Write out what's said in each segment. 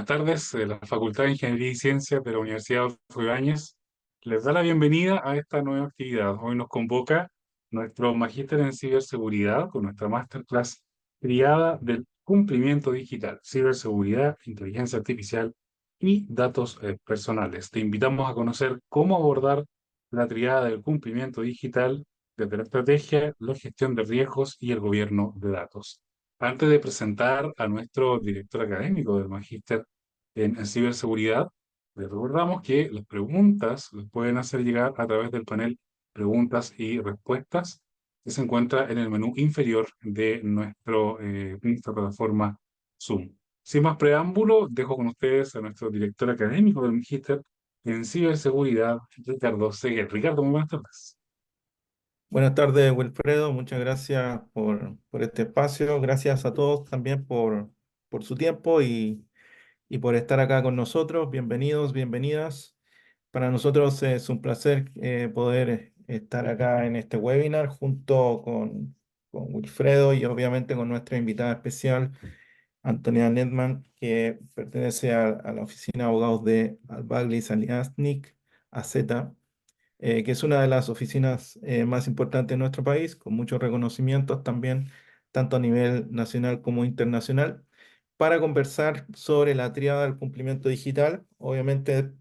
Buenas tardes. La Facultad de Ingeniería y Ciencias de la Universidad Adolfo Ibáñez les da la bienvenida a esta nueva actividad. Hoy nos convoca nuestro magíster en ciberseguridad con nuestra masterclass triada del cumplimiento digital, ciberseguridad, inteligencia artificial y datos personales. Te invitamos a conocer cómo abordar la triada del cumplimiento digital desde la estrategia, la gestión de riesgos y el gobierno de datos. Antes de presentar a nuestro director académico del Magíster en Ciberseguridad, les recordamos que las preguntas las pueden hacer llegar a través del panel Preguntas y Respuestas que se encuentra en el menú inferior de nuestra plataforma Zoom. Sin más preámbulo, dejo con ustedes a nuestro director académico del Magíster en Ciberseguridad, Ricardo Seguer. Ricardo, muy buenas tardes. Buenas tardes, Wilfredo. Muchas gracias por este espacio. Gracias a todos también por su tiempo y por estar acá con nosotros. Bienvenidos, bienvenidas. Para nosotros es un placer poder estar acá en este webinar junto con Wilfredo y obviamente con nuestra invitada especial, Antonia Nedman, que pertenece a la oficina de abogados de Albagli Saliasnik, AZ, que es una de las oficinas más importantes de nuestro país, con muchos reconocimientos también, tanto a nivel nacional como internacional, para conversar sobre la tríada del cumplimiento digital, obviamente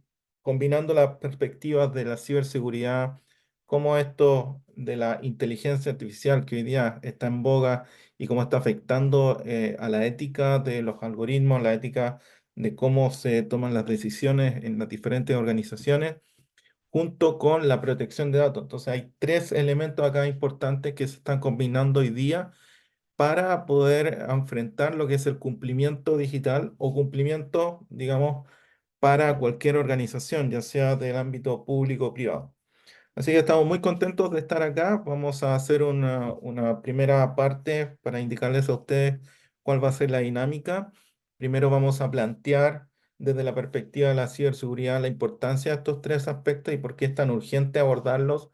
combinando las perspectivas de la ciberseguridad, cómo esto de la inteligencia artificial que hoy día está en boga y cómo está afectando a la ética de los algoritmos, la ética de cómo se toman las decisiones en las diferentes organizaciones junto con la protección de datos. Entonces hay tres elementos acá importantes que se están combinando hoy día para poder enfrentar lo que es el cumplimiento digital o cumplimiento, digamos, para cualquier organización, ya sea del ámbito público o privado. Así que estamos muy contentos de estar acá. Vamos a hacer una primera parte para indicarles a ustedes cuál va a ser la dinámica. Primero vamos a plantear desde la perspectiva de la ciberseguridad la importancia de estos tres aspectos y por qué es tan urgente abordarlos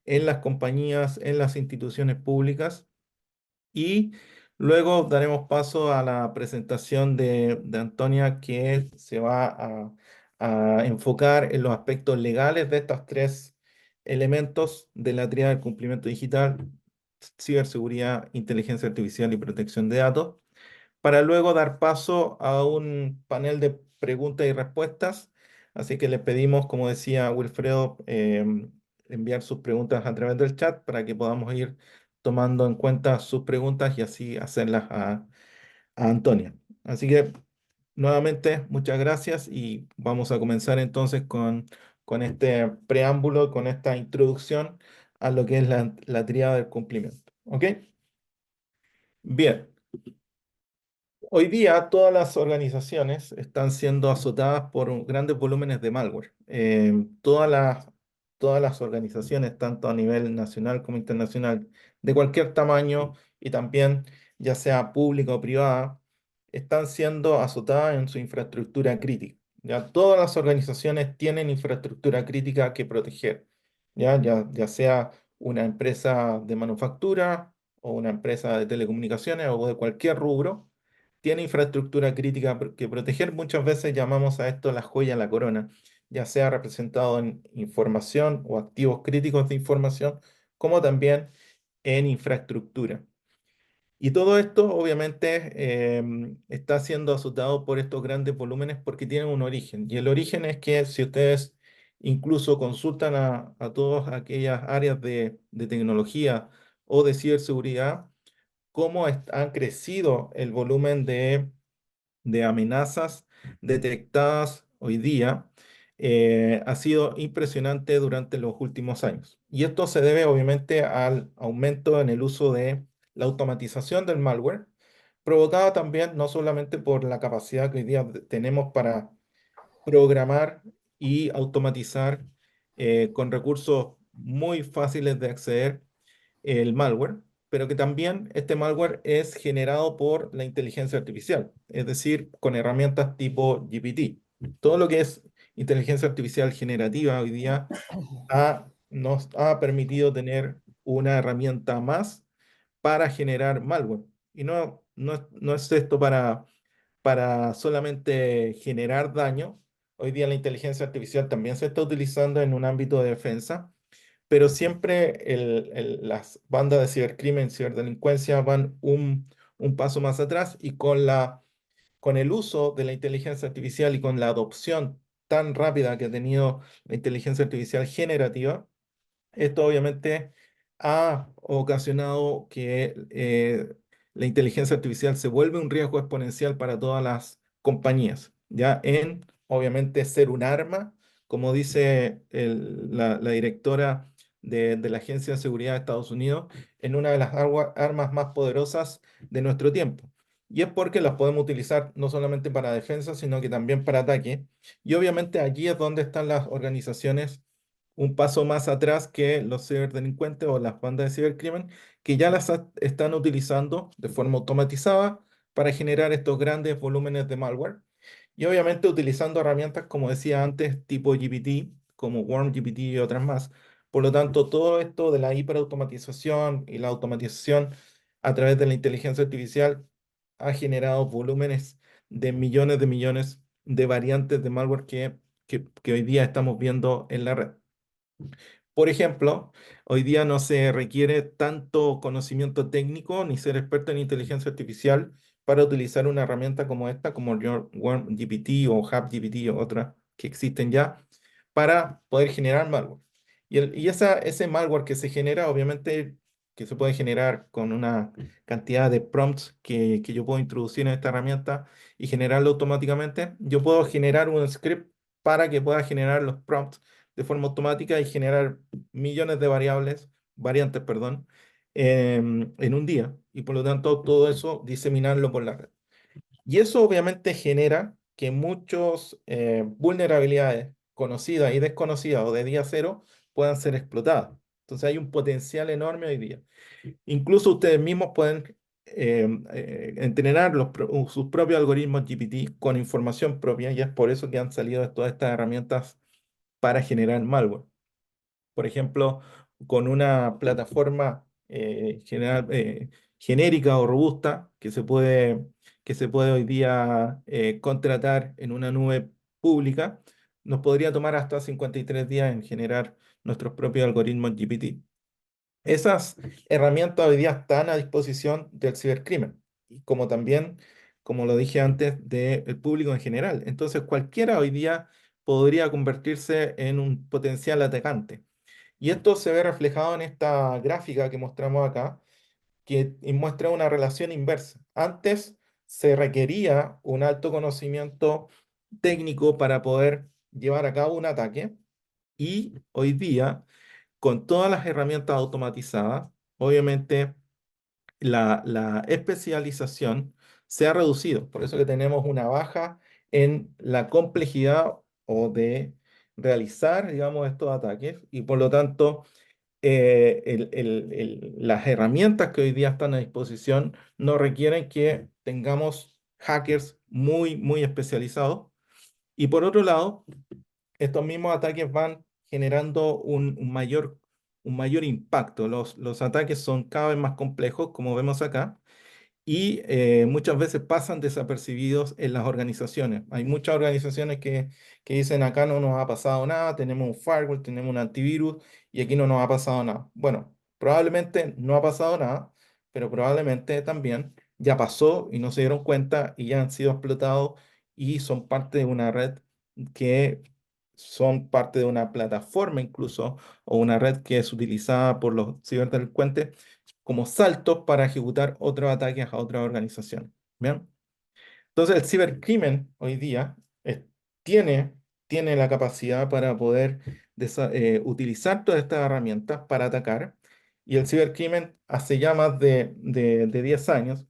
en las compañías, en las instituciones públicas. Y luego daremos paso a la presentación de Antonia, que se va a enfocar en los aspectos legales de estos tres elementos de la tríada del cumplimiento digital: ciberseguridad, inteligencia artificial y protección de datos, para luego dar paso a un panel de preguntas y respuestas. Así que les pedimos, como decía Wilfredo, enviar sus preguntas a través del chat para que podamos ir tomando en cuenta sus preguntas y así hacerlas a Antonia. Así que nuevamente, muchas gracias y vamos a comenzar entonces con este preámbulo, con esta introducción a lo que es la tríada del cumplimiento. ¿Ok? Bien. Hoy día todas las organizaciones están siendo azotadas por grandes volúmenes de malware. Todas las organizaciones, tanto a nivel nacional como internacional, de cualquier tamaño y también ya sea pública o privada, están siendo azotadas en su infraestructura crítica. Ya todas las organizaciones tienen infraestructura crítica que proteger, ya sea una empresa de manufactura o una empresa de telecomunicaciones o de cualquier rubro tiene infraestructura crítica que proteger. Muchas veces llamamos a esto la joya de la corona, ya sea representado en información o activos críticos de información, como también en infraestructura. Y todo esto obviamente está siendo azotado por estos grandes volúmenes porque tienen un origen. Y el origen es que si ustedes incluso consultan a todas aquellas áreas de tecnología o de ciberseguridad, cómo han crecido el volumen de amenazas detectadas hoy día, ha sido impresionante durante los últimos años. Y esto se debe obviamente al aumento en el uso de la automatización del malware, provocada también no solamente por la capacidad que hoy día tenemos para programar y automatizar con recursos muy fáciles de acceder el malware, pero que también este malware es generado por la inteligencia artificial, es decir, con herramientas tipo GPT. Todo lo que es inteligencia artificial generativa hoy día nos ha permitido tener una herramienta más para generar malware. Y no es esto para solamente generar daño. Hoy día la inteligencia artificial también se está utilizando en un ámbito de defensa, pero siempre las bandas de cibercrimen, ciberdelincuencia van un paso más atrás y con el uso de la inteligencia artificial y con la adopción tan rápida que ha tenido la inteligencia artificial generativa, esto obviamente ha ocasionado que la inteligencia artificial se vuelve un riesgo exponencial para todas las compañías, ya en obviamente ser un arma, como dice la directora de la Agencia de Seguridad de Estados Unidos, en una de las armas más poderosas de nuestro tiempo. Y es porque las podemos utilizar no solamente para defensa, sino que también para ataque. Y obviamente allí es donde están las organizaciones un paso más atrás que los ciberdelincuentes o las bandas de cibercrimen, que ya están utilizando de forma automatizada para generar estos grandes volúmenes de malware. Y obviamente utilizando herramientas, como decía antes, tipo GPT, como WormGPT y otras más. Por lo tanto, todo esto de la hiperautomatización y la automatización a través de la inteligencia artificial ha generado volúmenes de millones de variantes de malware que hoy día estamos viendo en la red. Por ejemplo, hoy día no se requiere tanto conocimiento técnico ni ser experto en inteligencia artificial para utilizar una herramienta como esta, como GPT o HubGPT o otras que existen ya, para poder generar malware. Ese malware que se genera, obviamente, que se puede generar con una cantidad de prompts que yo puedo introducir en esta herramienta y generarlo automáticamente, yo puedo generar un script para que pueda generar los prompts de forma automática y generar millones de variantes, perdón, en un día. Y por lo tanto, todo eso diseminarlo por la red. Y eso obviamente genera que muchas vulnerabilidades conocidas y desconocidas o de día cero puedan ser explotadas. Entonces hay un potencial enorme hoy día. Incluso ustedes mismos pueden entrenar sus propios algoritmos GPT con información propia y es por eso que han salido todas estas herramientas para generar malware. Por ejemplo, con una plataforma genérica o robusta que se puede hoy día contratar en una nube pública, nos podría tomar hasta 53 días en generar nuestros propios algoritmos GPT. Esas herramientas hoy día están a disposición del cibercrimen, y como también, como lo dije antes, del público en general. Entonces, cualquiera hoy día podría convertirse en un potencial atacante. Y esto se ve reflejado en esta gráfica que mostramos acá, que muestra una relación inversa. Antes se requería un alto conocimiento técnico para poder llevar a cabo un ataque y hoy día, con todas las herramientas automatizadas, obviamente la especialización se ha reducido. Por eso que tenemos una baja en la complejidad o de realizar, digamos, estos ataques y por lo tanto las herramientas que hoy día están a disposición no requieren que tengamos hackers muy especializados. Y por otro lado, estos mismos ataques van generando un mayor impacto. Los ataques son cada vez más complejos, como vemos acá, y muchas veces pasan desapercibidos en las organizaciones. Hay muchas organizaciones que dicen acá no nos ha pasado nada, tenemos un firewall, tenemos un antivirus y aquí no nos ha pasado nada. Bueno, probablemente no ha pasado nada, pero probablemente también ya pasó y no se dieron cuenta y ya han sido explotados y son parte de una red que son parte de una plataforma incluso o una red que es utilizada por los ciberdelincuentes como saltos para ejecutar otros ataques a otras organizaciones. ¿Bien? Entonces, el cibercrimen hoy día tiene, tiene la capacidad para poder utilizar todas estas herramientas para atacar. Y el cibercrimen hace ya más de 10 años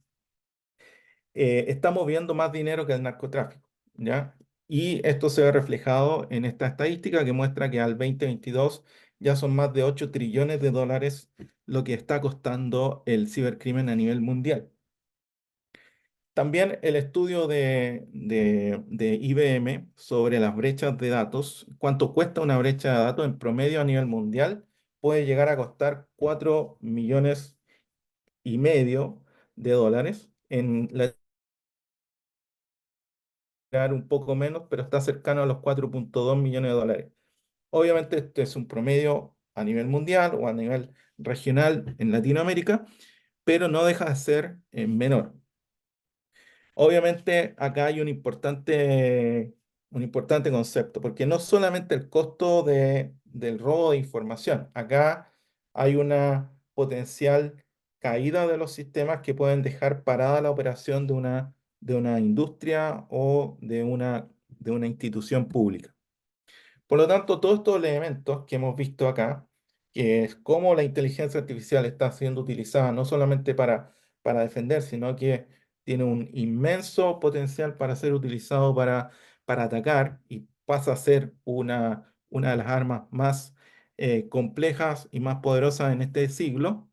está moviendo más dinero que el narcotráfico, ¿ya? Y esto se ve reflejado en esta estadística que muestra que al 2022 ya son más de 8 trillones de dólares lo que está costando el cibercrimen a nivel mundial. También el estudio de IBM sobre las brechas de datos, cuánto cuesta una brecha de datos en promedio a nivel mundial, puede llegar a costar 4,5 millones de dólares en un poco menos, pero está cercano a los 4,2 millones de dólares. Obviamente, este es un promedio a nivel mundial o a nivel regional en Latinoamérica, pero no deja de ser menor. Obviamente, acá hay un importante concepto, porque no solamente el costo del robo de información, acá hay una potencial caída de los sistemas que pueden dejar parada la operación de una industria o de una institución pública. Por lo tanto, todos estos elementos que hemos visto acá, que es cómo la inteligencia artificial está siendo utilizada no solamente para defender, sino que tiene un inmenso potencial para ser utilizado para atacar y pasa a ser una de las armas más complejas y más poderosas en este siglo.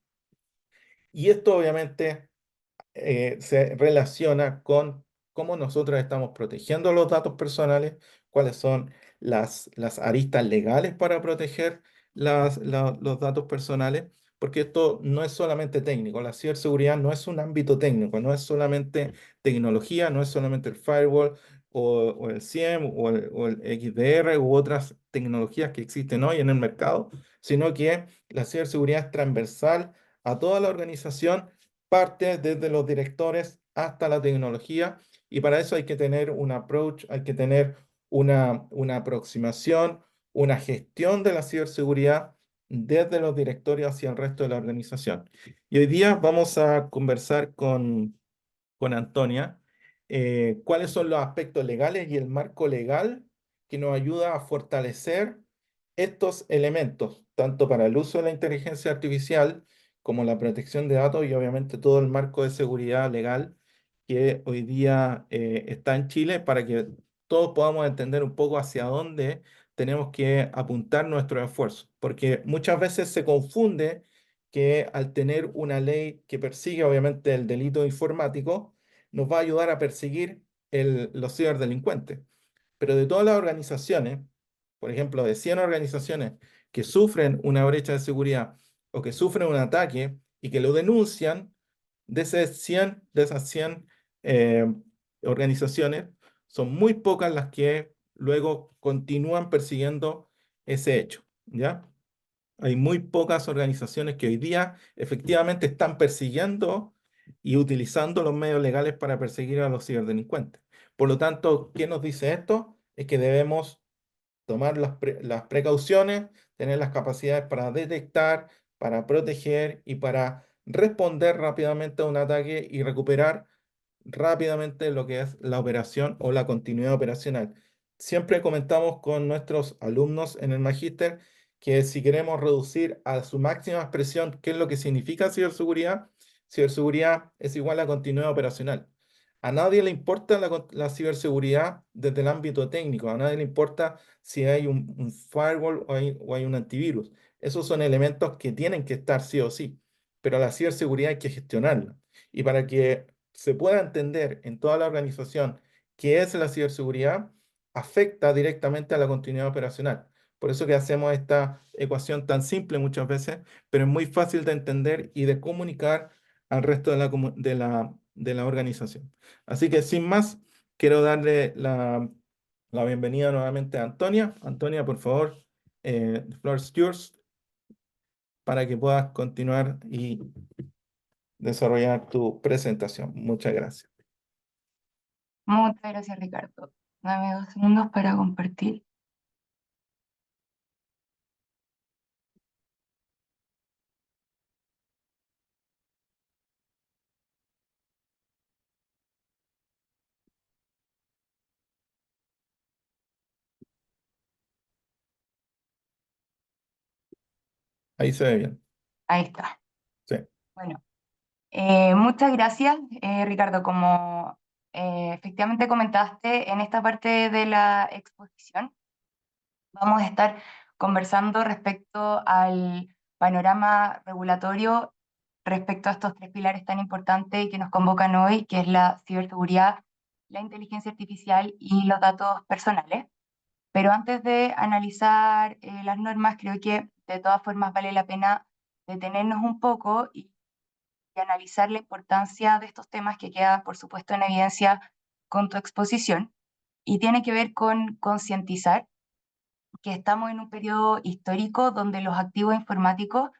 Y esto obviamente se relaciona con cómo nosotros estamos protegiendo los datos personales, cuáles son las aristas legales para proteger los datos personales, porque esto no es solamente técnico, la ciberseguridad no es un ámbito técnico, no es solamente tecnología, no es solamente el firewall o el SIEM o el XDR u otras tecnologías que existen hoy en el mercado, sino que la ciberseguridad es transversal a toda la organización, parte desde los directores hasta la tecnología, y para eso hay que tener un approach, hay que tener una aproximación, una gestión de la ciberseguridad desde los directorios hacia el resto de la organización. Y hoy día vamos a conversar con Antonia cuáles son los aspectos legales y el marco legal que nos ayuda a fortalecer estos elementos, tanto para el uso de la inteligencia artificial como la protección de datos y obviamente todo el marco de seguridad legal que hoy día está en Chile para que todos podamos entender un poco hacia dónde tenemos que apuntar nuestros esfuerzos, porque muchas veces se confunde que al tener una ley que persigue obviamente el delito informático, nos va a ayudar a perseguir los ciberdelincuentes. Pero de todas las organizaciones, por ejemplo, de 100 organizaciones que sufren una brecha de seguridad o que sufren un ataque y que lo denuncian, de esas 100 eh, organizaciones, son muy pocas las que luego continúan persiguiendo ese hecho, ¿ya? Hay muy pocas organizaciones que hoy día efectivamente están persiguiendo y utilizando los medios legales para perseguir a los ciberdelincuentes. Por lo tanto, ¿qué nos dice esto? Es que debemos tomar las precauciones, tener las capacidades para detectar, para proteger y para responder rápidamente a un ataque y recuperar rápidamente lo que es la operación o la continuidad operacional. Siempre comentamos con nuestros alumnos en el magíster que si queremos reducir a su máxima expresión qué es lo que significa ciberseguridad, ciberseguridad es igual a continuidad operacional. A nadie le importa la ciberseguridad desde el ámbito técnico, a nadie le importa si hay un firewall o hay un antivirus. Esos son elementos que tienen que estar sí o sí, pero la ciberseguridad hay que gestionarla. Y para que se pueda entender en toda la organización qué es la ciberseguridad, afecta directamente a la continuidad operacional. Por eso que hacemos esta ecuación tan simple muchas veces, pero es muy fácil de entender y de comunicar al resto de la organización. Así que sin más, quiero darle la bienvenida nuevamente a Antonia. Antonia, por favor, the floor is yours para que puedas continuar y desarrollar tu presentación. Muchas gracias. Muchas gracias, Ricardo. Dame 2 segundos para compartir. Ahí se ve bien. Ahí está. Sí. Bueno, muchas gracias, Ricardo. Como efectivamente comentaste en esta parte de la exposición, vamos a estar conversando respecto al panorama regulatorio respecto a estos 3 pilares tan importantes que nos convocan hoy, que es la ciberseguridad, la inteligencia artificial y los datos personales. Pero antes de analizar las normas, creo que de todas formas vale la pena detenernos un poco y analizar la importancia de estos temas que queda, por supuesto, en evidencia con tu exposición. y tiene que ver con concientizar que estamos en un periodo histórico donde los activos informáticos,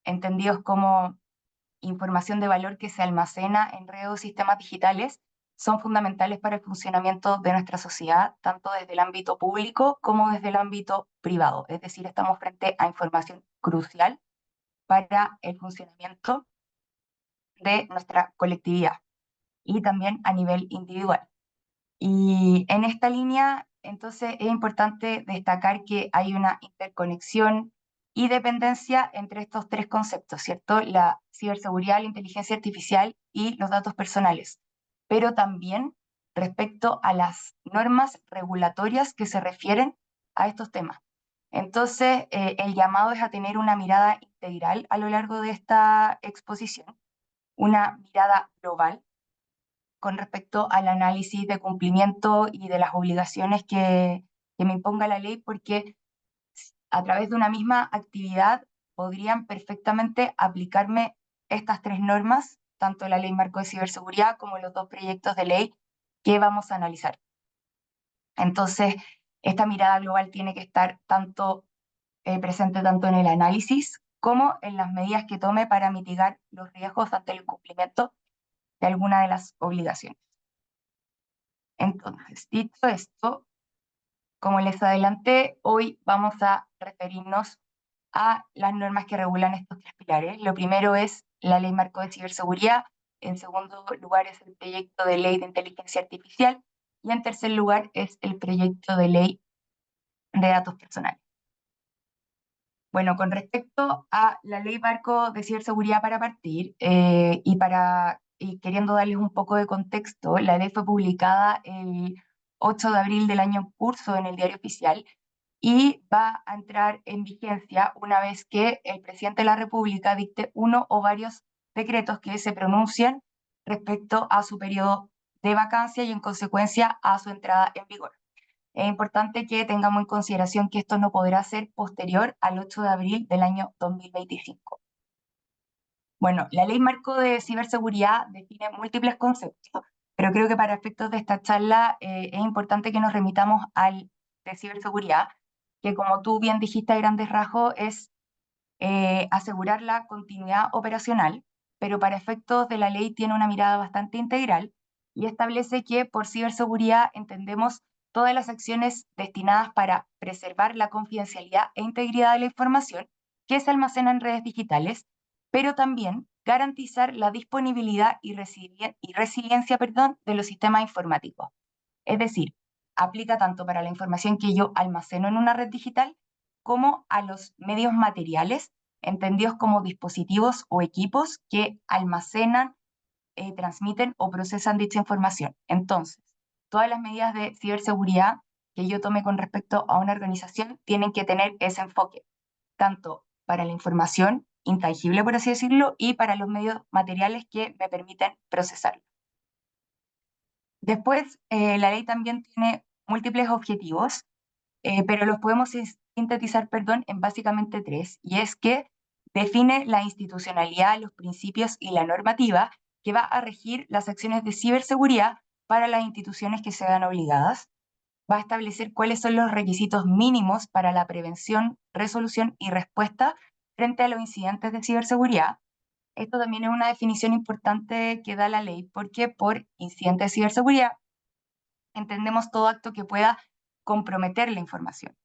entendidos como información de valor que se almacena en redes o sistemas digitales, son fundamentales para el funcionamiento de nuestra sociedad, tanto desde el ámbito público como desde el ámbito privado. Es decir, estamos frente a información crucial para el funcionamiento de nuestra colectividad y también a nivel individual. Y en esta línea, entonces, es importante destacar que hay una interconexión y dependencia entre estos tres conceptos, ¿cierto? La ciberseguridad, la inteligencia artificial y los datos personales, pero también respecto a las normas regulatorias que se refieren a estos temas. Entonces, el llamado es a tener una mirada integral a lo largo de esta exposición, una mirada global con respecto al análisis de cumplimiento y de las obligaciones que me imponga la ley, porque a través de una misma actividad podrían perfectamente aplicarme estas tres normas, tanto la Ley Marco de Ciberseguridad como los dos proyectos de ley que vamos a analizar. Entonces, esta mirada global tiene que estar presente tanto en el análisis como en las medidas que tome para mitigar los riesgos ante el incumplimiento de alguna de las obligaciones. Entonces, dicho esto, como les adelanté, hoy vamos a referirnos a las normas que regulan estos tres pilares. Lo primero es la Ley Marco de Ciberseguridad, en segundo lugar es el proyecto de ley de inteligencia artificial y en tercer lugar es el proyecto de ley de datos personales. Bueno, con respecto a la Ley Marco de Ciberseguridad para partir y queriendo darles un poco de contexto, la ley fue publicada el 8 de abril del año en curso en el Diario Oficial y va a entrar en vigencia una vez que el presidente de la República dicte uno o varios decretos que se pronuncian respecto a su periodo de vacancia y en consecuencia a su entrada en vigor. Es importante que tengamos en consideración que esto no podrá ser posterior al 8 de abril del año 2025. Bueno, la Ley Marco de Ciberseguridad define múltiples conceptos, pero creo que para efectos de esta charla es importante que nos remitamos al de ciberseguridad, que como tú bien dijiste a grandes rasgos es asegurar la continuidad operacional, pero para efectos de la ley tiene una mirada bastante integral y establece que por ciberseguridad entendemos todas las acciones destinadas para preservar la confidencialidad e integridad de la información que se almacena en redes digitales, pero también garantizar la disponibilidad y resiliencia, de los sistemas informáticos. Es decir, aplica tanto para la información que yo almaceno en una red digital como a los medios materiales, entendidos como dispositivos o equipos que almacenan, transmiten o procesan dicha información. Entonces, todas las medidas de ciberseguridad que yo tome con respecto a una organización tienen que tener ese enfoque, tanto para la información intangible, por así decirlo, y para los medios materiales que me permiten procesarlo. Después, la ley también tiene múltiples objetivos, pero los podemos sintetizar, en básicamente tres, y es que define la institucionalidad, los principios y la normativa que va a regir las acciones de ciberseguridad para las instituciones que se vean obligadas, va a establecer cuáles son los requisitos mínimos para la prevención, resolución y respuesta frente a los incidentes de ciberseguridad. Esto también es una definición importante que da la ley, porque por incidente de ciberseguridad entendemos todo acto que pueda comprometer la información,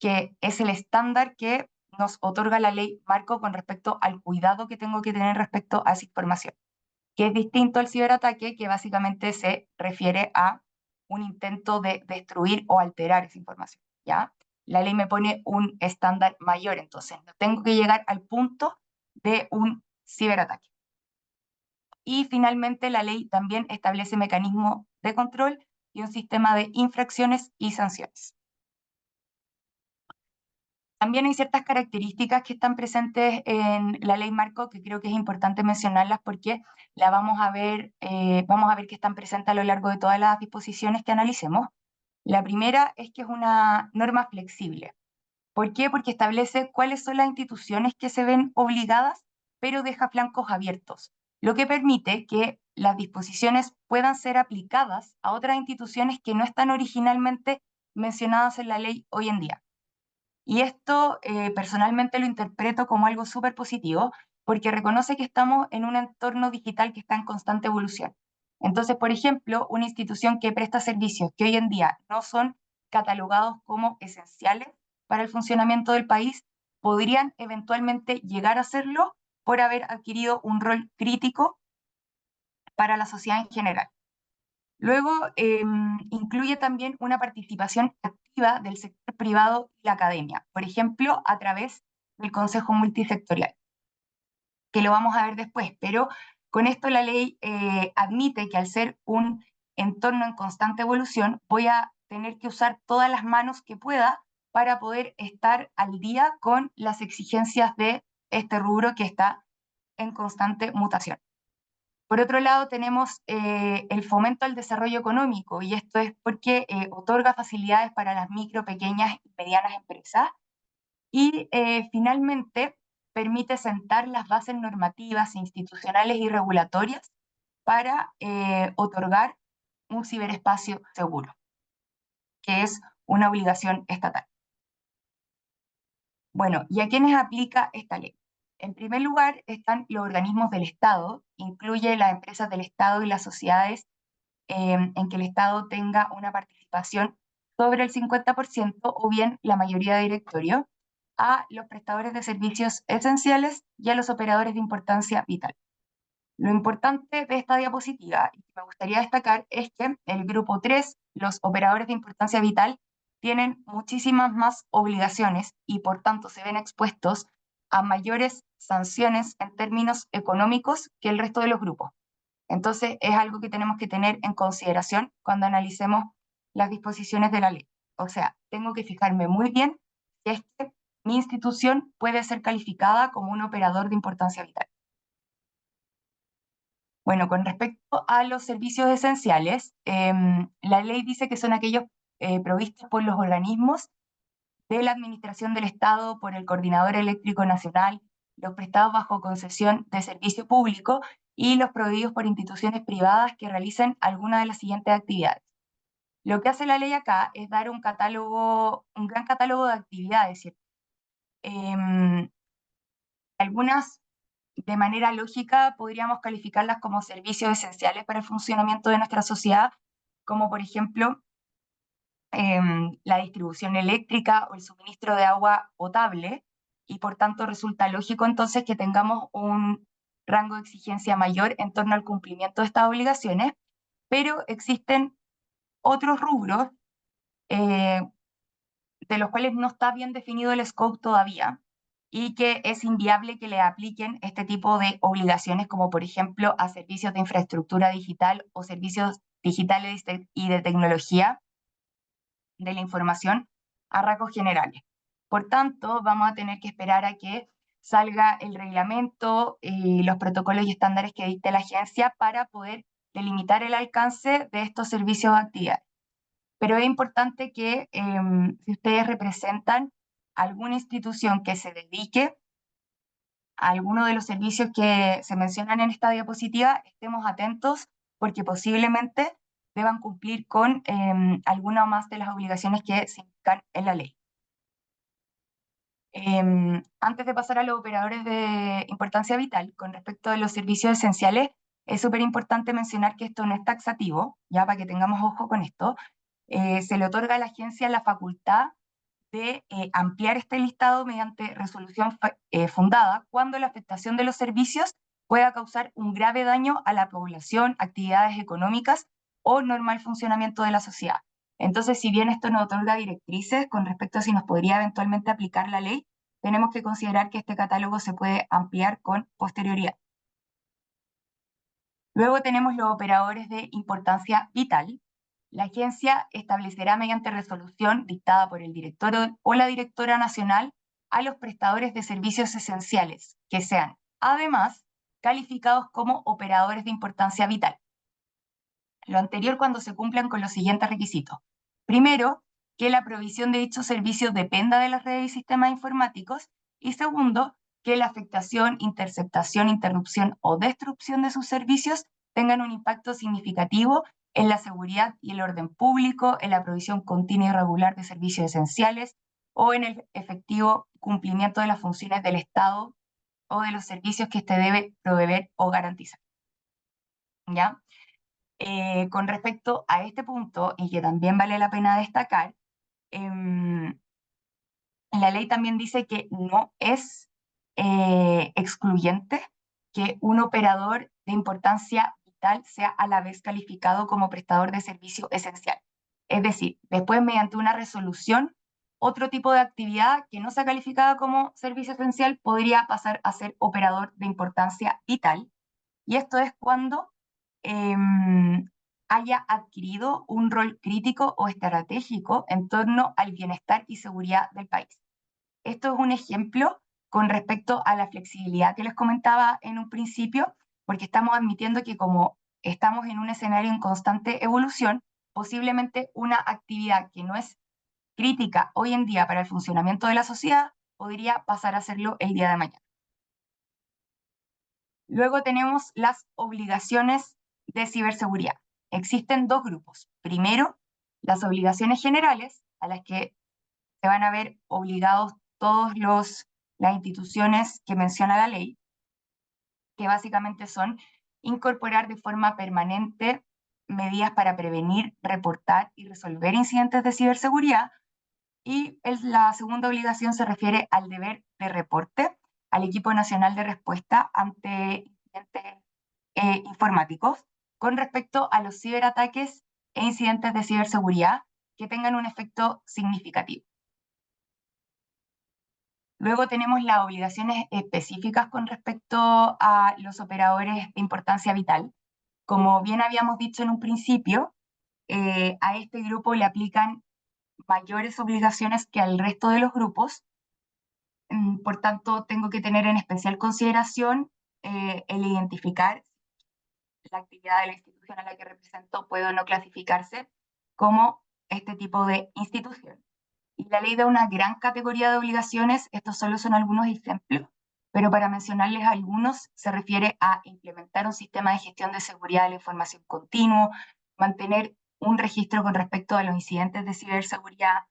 que es el estándar que nos otorga la ley marco con respecto al cuidado que tengo que tener respecto a esa información, que es distinto al ciberataque, que básicamente se refiere a un intento de destruir o alterar esa información, ¿ya? La ley me pone un estándar mayor, entonces no tengo que llegar al punto de un ciberataque. Y finalmente la ley también establece mecanismos de control y un sistema de infracciones y sanciones. También hay ciertas características que están presentes en la ley marco que creo que es importante mencionarlas porque vamos a ver que están presentes a lo largo de todas las disposiciones que analicemos. La primera es que es una norma flexible. ¿Por qué? Porque establece cuáles son las instituciones que se ven obligadas, pero deja flancos abiertos, lo que permite que las disposiciones puedan ser aplicadas a otras instituciones que no están originalmente mencionadas en la ley hoy en día. Y esto personalmente lo interpreto como algo súper positivo, porque reconoce que estamos en un entorno digital que está en constante evolución. Entonces, por ejemplo, una institución que presta servicios que hoy en día no son catalogados como esenciales para el funcionamiento del país, podrían eventualmente llegar a serlo por haber adquirido un rol crítico para la sociedad en general. Luego, incluye también una participación activa del sector privado y la academia, por ejemplo, a través del Consejo Multisectorial, que lo vamos a ver después, pero con esto la ley admite que al ser un entorno en constante evolución, voy a tener que usar todas las manos que pueda para poder estar al día con las exigencias de este rubro que está en constante mutación. Por otro lado, tenemos el fomento al desarrollo económico, y esto es porque otorga facilidades para las micro, pequeñas y medianas empresas, y finalmente permite sentar las bases normativas, institucionales y regulatorias para otorgar un ciberespacio seguro, que es una obligación estatal. Bueno, ¿y a quiénes aplica esta ley? En primer lugar están los organismos del Estado, incluye las empresas del Estado y las sociedades en que el Estado tenga una participación sobre el 50% o bien la mayoría de directorio, a los prestadores de servicios esenciales y a los operadores de importancia vital. Lo importante de esta diapositiva, y que me gustaría destacar, es que el grupo 3, los operadores de importancia vital, tienen muchísimas más obligaciones y por tanto se ven expuestos a mayores sanciones en términos económicos que el resto de los grupos. Entonces, es algo que tenemos que tener en consideración cuando analicemos las disposiciones de la ley. O sea, tengo que fijarme muy bien si es que mi institución puede ser calificada como un operador de importancia vital. Bueno, con respecto a los servicios esenciales, la ley dice que son aquellos provistos por los organismos de la Administración del Estado, por el Coordinador Eléctrico Nacional, los prestados bajo concesión de servicio público y los proveídos por instituciones privadas que realicen alguna de las siguientes actividades. Lo que hace la ley acá es dar un catálogo, un gran catálogo de actividades, ¿cierto? Algunas, de manera lógica, podríamos calificarlas como servicios esenciales para el funcionamiento de nuestra sociedad, como por ejemplo la distribución eléctrica o el suministro de agua potable, y por tanto resulta lógico entonces que tengamos un rango de exigencia mayor en torno al cumplimiento de estas obligaciones, pero existen otros rubros eh, de los cuales no está bien definido el scope todavía y que es inviable que le apliquen este tipo de obligaciones, como por ejemplo a servicios de infraestructura digital o servicios digitales y de tecnología de la información a rasgos generales. Por tanto, vamos a tener que esperar a que salga el reglamento y los protocolos y estándares que dicte la agencia para poder delimitar el alcance de estos servicios o actividades. Pero es importante que si ustedes representan alguna institución que se dedique a alguno de los servicios que se mencionan en esta diapositiva, estemos atentos porque posiblemente deban cumplir con alguna más de las obligaciones que se indican en la ley. Antes de pasar a los operadores de importancia vital, con respecto a los servicios esenciales, es súper importante mencionar que esto no es taxativo, ya para que tengamos ojo con esto. Se le otorga a la agencia la facultad de ampliar este listado mediante resolución fundada cuando la afectación de los servicios pueda causar un grave daño a la población, actividades económicas o normal funcionamiento de la sociedad. Entonces, si bien esto nos otorga directrices con respecto a si nos podría eventualmente aplicar la ley, tenemos que considerar que este catálogo se puede ampliar con posterioridad. Luego tenemos los operadores de importancia vital. La agencia establecerá mediante resolución dictada por el director o la directora nacional a los prestadores de servicios esenciales que sean, además, calificados como operadores de importancia vital. Lo anterior cuando se cumplan con los siguientes requisitos. Primero, que la provisión de dichos servicios dependa de las redes y sistemas informáticos. Y segundo, que la afectación, interceptación, interrupción o destrucción de sus servicios tengan un impacto significativo en la seguridad y el orden público, en la provisión continua y regular de servicios esenciales o en el efectivo cumplimiento de las funciones del Estado o de los servicios que éste debe proveer o garantizar. ¿Ya? Con respecto a este punto, y que también vale la pena destacar, la ley también dice que no es excluyente que un operador de importancia vital sea a la vez calificado como prestador de servicio esencial. Es decir, después mediante una resolución, otro tipo de actividad que no sea calificada como servicio esencial podría pasar a ser operador de importancia vital. Y esto es cuando haya adquirido un rol crítico o estratégico en torno al bienestar y seguridad del país. Esto es un ejemplo con respecto a la flexibilidad que les comentaba en un principio, porque estamos admitiendo que como estamos en un escenario en constante evolución, posiblemente una actividad que no es crítica hoy en día para el funcionamiento de la sociedad podría pasar a serlo el día de mañana. Luego tenemos las obligaciones de ciberseguridad. Existen dos grupos. Primero, las obligaciones generales, a las que se van a ver obligados todas las instituciones que menciona la ley, que básicamente son incorporar de forma permanente medidas para prevenir, reportar y resolver incidentes de ciberseguridad. Y la segunda obligación se refiere al deber de reporte al Equipo Nacional de Respuesta ante incidentes informáticos con respecto a los ciberataques e incidentes de ciberseguridad que tengan un efecto significativo. Luego tenemos las obligaciones específicas con respecto a los operadores de importancia vital. Como bien habíamos dicho en un principio, a este grupo le aplican mayores obligaciones que al resto de los grupos. Por tanto, tengo que tener en especial consideración el identificar la actividad de la institución a la que represento puede o no clasificarse como este tipo de institución. Y la ley da una gran categoría de obligaciones, estos solo son algunos ejemplos, pero para mencionarles algunos, se refiere a implementar un sistema de gestión de seguridad de la información continuo, mantener un registro con respecto a los incidentes de ciberseguridad,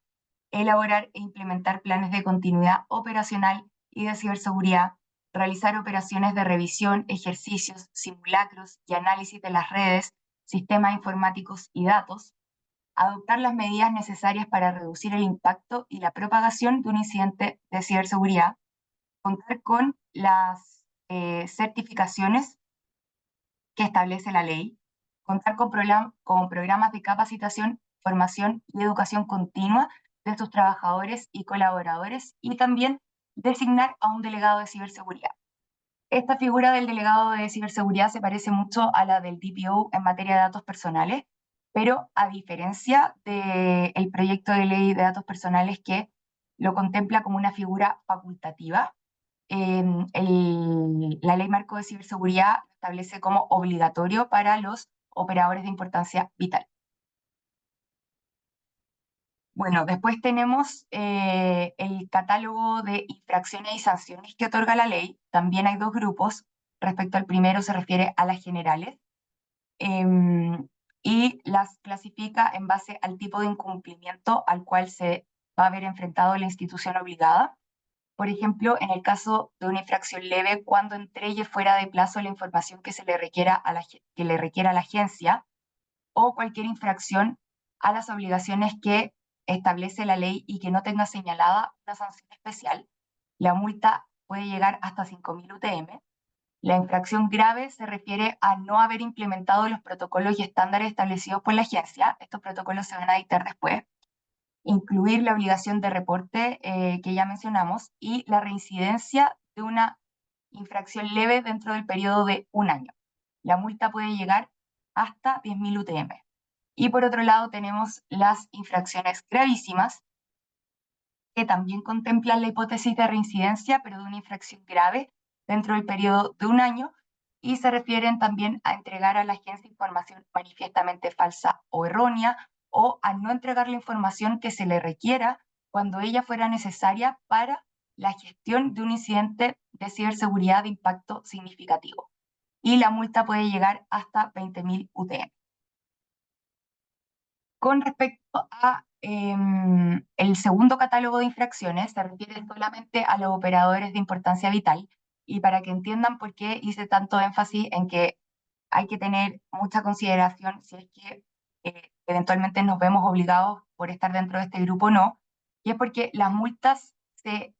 elaborar e implementar planes de continuidad operacional y de ciberseguridad, realizar operaciones de revisión, ejercicios, simulacros y análisis de las redes, sistemas informáticos y datos, adoptar las medidas necesarias para reducir el impacto y la propagación de un incidente de ciberseguridad, contar con las certificaciones que establece la ley, contar con programas de capacitación, formación y educación continua de sus trabajadores y colaboradores y también designar a un delegado de ciberseguridad. Esta figura del delegado de ciberseguridad se parece mucho a la del DPO en materia de datos personales, pero a diferencia del proyecto de ley de datos personales que lo contempla como una figura facultativa, la ley marco de ciberseguridad lo establece como obligatorio para los operadores de importancia vital. Bueno, después tenemos el catálogo de infracciones y sanciones que otorga la ley. También hay dos grupos. Respecto al primero se refiere a las generales y las clasifica en base al tipo de incumplimiento al cual se va a haber enfrentado la institución obligada. Por ejemplo, en el caso de una infracción leve, cuando entregue fuera de plazo la información que le requiera a la agencia, o cualquier infracción a las obligaciones que establece la ley y que no tenga señalada una sanción especial. La multa puede llegar hasta 5.000 UTM. La infracción grave se refiere a no haber implementado los protocolos y estándares establecidos por la agencia. Estos protocolos se van a dictar después. Incluir la obligación de reporte que ya mencionamos y la reincidencia de una infracción leve dentro del periodo de un año. La multa puede llegar hasta 10.000 UTM. Y por otro lado tenemos las infracciones gravísimas, que también contemplan la hipótesis de reincidencia, pero de una infracción grave dentro del periodo de un año, y se refieren también a entregar a la agencia información manifiestamente falsa o errónea, o a no entregar la información que se le requiera cuando ella fuera necesaria para la gestión de un incidente de ciberseguridad de impacto significativo. y la multa puede llegar hasta 20.000 UTM. Con respecto a el segundo catálogo de infracciones, se refiere solamente a los operadores de importancia vital, y para que entiendan por qué hice tanto énfasis en que hay que tener mucha consideración si es que eventualmente nos vemos obligados por estar dentro de este grupo o no, y es porque las multas se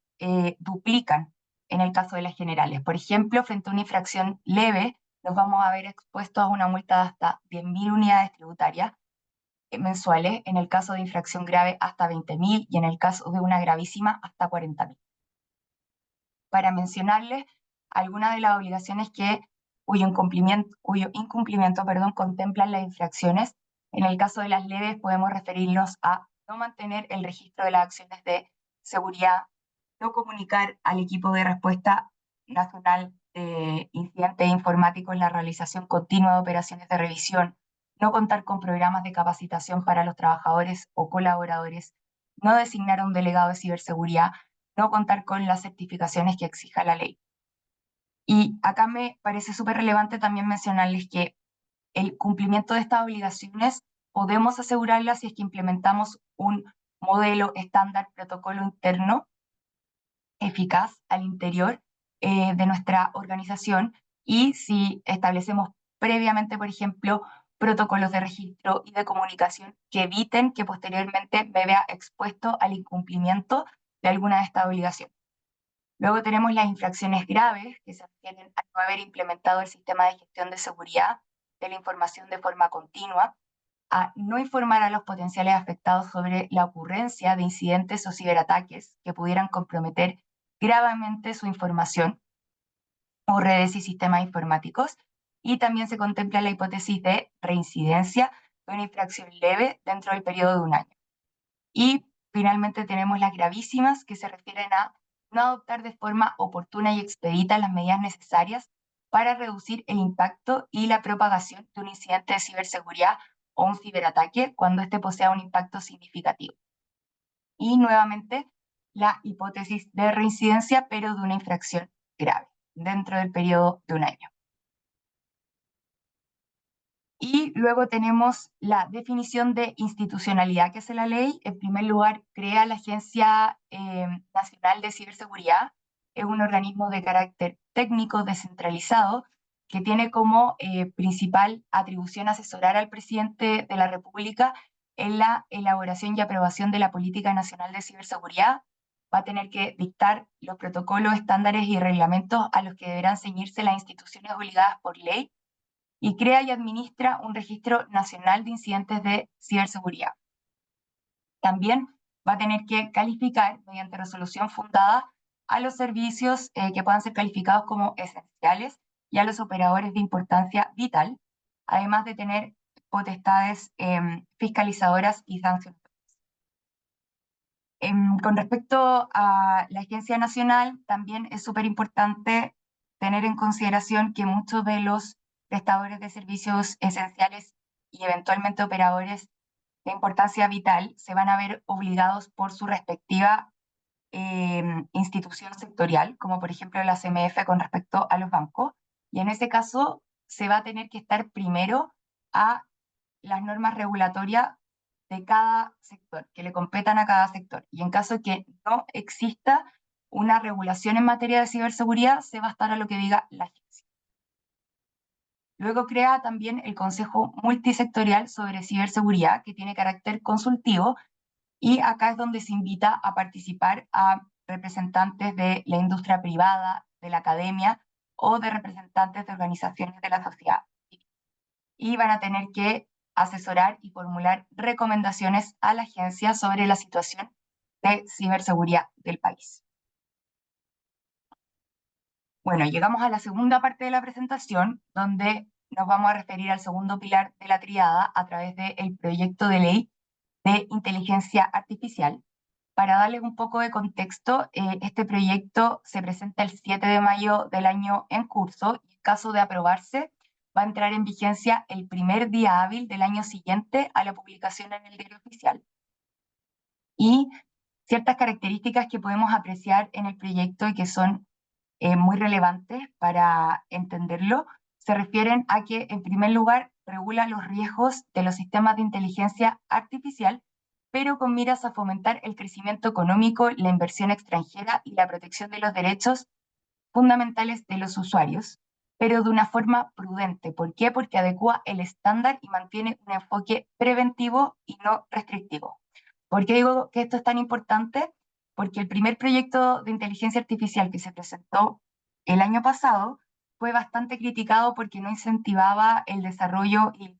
duplican en el caso de las generales. Por ejemplo, frente a una infracción leve, nos vamos a ver expuestos a una multa de hasta 10.000 unidades tributarias mensuales, en el caso de infracción grave hasta 20.000 y en el caso de una gravísima hasta 40.000. Para mencionarles algunas de las obligaciones cuyo incumplimiento contemplan las infracciones. En el caso de las leves podemos referirnos a no mantener el registro de las acciones de seguridad, no comunicar al equipo de respuesta nacional de incidentes informáticos la realización continua de operaciones de revisión, no contar con programas de capacitación para los trabajadores o colaboradores, no designar a un delegado de ciberseguridad, no contar con las certificaciones que exija la ley. Y acá me parece súper relevante también mencionarles que el cumplimiento de estas obligaciones podemos asegurarlas si es que implementamos un modelo estándar, protocolo interno eficaz al interior de nuestra organización, y si establecemos previamente, por ejemplo, protocolos de registro y de comunicación que eviten que posteriormente me vea expuesto al incumplimiento de alguna de estas obligaciones. Luego tenemos las infracciones graves, que se refieren a no haber implementado el sistema de gestión de seguridad de la información de forma continua, a no informar a los potenciales afectados sobre la ocurrencia de incidentes o ciberataques que pudieran comprometer gravemente su información o redes y sistemas informáticos, y también se contempla la hipótesis de reincidencia de una infracción leve dentro del periodo de un año. Y finalmente tenemos las gravísimas, que se refieren a no adoptar de forma oportuna y expedita las medidas necesarias para reducir el impacto y la propagación de un incidente de ciberseguridad o un ciberataque cuando éste posea un impacto significativo. Y nuevamente, la hipótesis de reincidencia, pero de una infracción grave, dentro del periodo de un año. Y luego tenemos la definición de institucionalidad que hace la ley. En primer lugar, crea la Agencia Nacional de Ciberseguridad. Es un organismo de carácter técnico descentralizado que tiene como principal atribución asesorar al presidente de la República en la elaboración y aprobación de la Política Nacional de Ciberseguridad. Va a tener que dictar los protocolos, estándares y reglamentos a los que deberán ceñirse las instituciones obligadas por ley, y crea y administra un registro nacional de incidentes de ciberseguridad. También va a tener que calificar mediante resolución fundada a los servicios que puedan ser calificados como esenciales y a los operadores de importancia vital, además de tener potestades fiscalizadoras y sancionatorias. Con respecto a la Agencia Nacional, también es súper importante tener en consideración que muchos de los prestadores de servicios esenciales y eventualmente operadores de importancia vital se van a ver obligados por su respectiva institución sectorial, como por ejemplo la CMF con respecto a los bancos, y en ese caso se va a tener que estar primero a las normas regulatorias de cada sector, que le competan a cada sector. Y en caso de que no exista una regulación en materia de ciberseguridad, se va a estar a lo que diga la agencia. Luego crea también el Consejo Multisectorial sobre Ciberseguridad, que tiene carácter consultivo, y acá es donde se invita a participar a representantes de la industria privada, de la academia o de representantes de organizaciones de la sociedad. Y van a tener que asesorar y formular recomendaciones a la agencia sobre la situación de ciberseguridad del país. Bueno, llegamos a la segunda parte de la presentación, donde nos vamos a referir al segundo pilar de la triada a través del proyecto de ley de inteligencia artificial. Para darles un poco de contexto, este proyecto se presenta el 7 de mayo del año en curso, y en caso de aprobarse va a entrar en vigencia el primer día hábil del año siguiente a la publicación en el Diario Oficial. Y ciertas características que podemos apreciar en el proyecto y que son muy relevantes para entenderlo se refieren a que, en primer lugar, regula los riesgos de los sistemas de inteligencia artificial, pero con miras a fomentar el crecimiento económico, la inversión extranjera y la protección de los derechos fundamentales de los usuarios, pero de una forma prudente. ¿Por qué? Porque adecua el estándar y mantiene un enfoque preventivo y no restrictivo. ¿Por qué digo que esto es tan importante? Porque el primer proyecto de inteligencia artificial que se presentó el año pasado fue bastante criticado porque no incentivaba el desarrollo y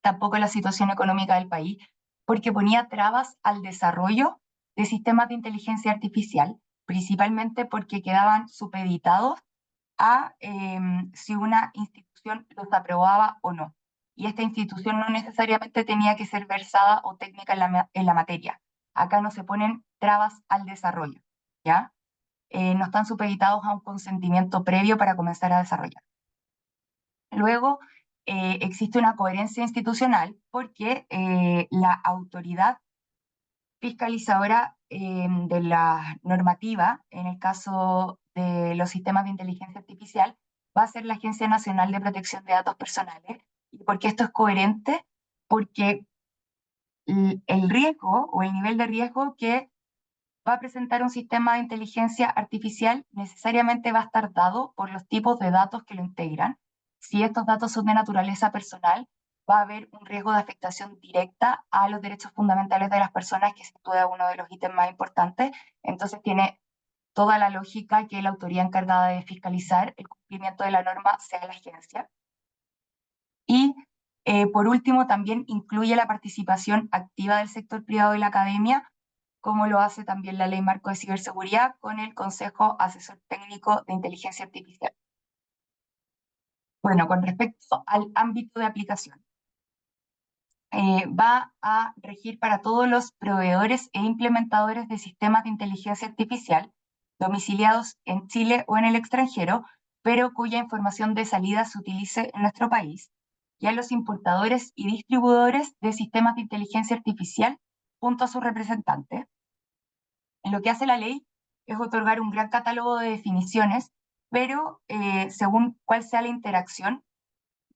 tampoco la situación económica del país, porque ponía trabas al desarrollo de sistemas de inteligencia artificial, principalmente porque quedaban supeditados a si una institución los aprobaba o no. Y esta institución no necesariamente tenía que ser versada o técnica en la materia. Acá no se ponen trabas al desarrollo, ¿ya? No están supeditados a un consentimiento previo para comenzar a desarrollar. Luego, existe una coherencia institucional porque la autoridad fiscalizadora de la normativa, en el caso de los sistemas de inteligencia artificial, va a ser la Agencia Nacional de Protección de Datos Personales. ¿Y por qué esto es coherente? Porque el riesgo o el nivel de riesgo que va a presentar un sistema de inteligencia artificial necesariamente va a estar dado por los tipos de datos que lo integran. Si estos datos son de naturaleza personal, va a haber un riesgo de afectación directa a los derechos fundamentales de las personas, que sin duda es uno de los ítems más importantes. Entonces tiene toda la lógica que la autoridad encargada de fiscalizar el cumplimiento de la norma sea la agencia. Y por último, también incluye la participación activa del sector privado y la academia, como lo hace también la Ley Marco de Ciberseguridad con el Consejo Asesor Técnico de Inteligencia Artificial. Bueno, con respecto al ámbito de aplicación, va a regir para todos los proveedores e implementadores de sistemas de inteligencia artificial domiciliados en Chile o en el extranjero, pero cuya información de salida se utilice en nuestro país, y a los importadores y distribuidores de sistemas de inteligencia artificial junto a sus representantes. En lo que hace la ley es otorgar un gran catálogo de definiciones, pero según cuál sea la interacción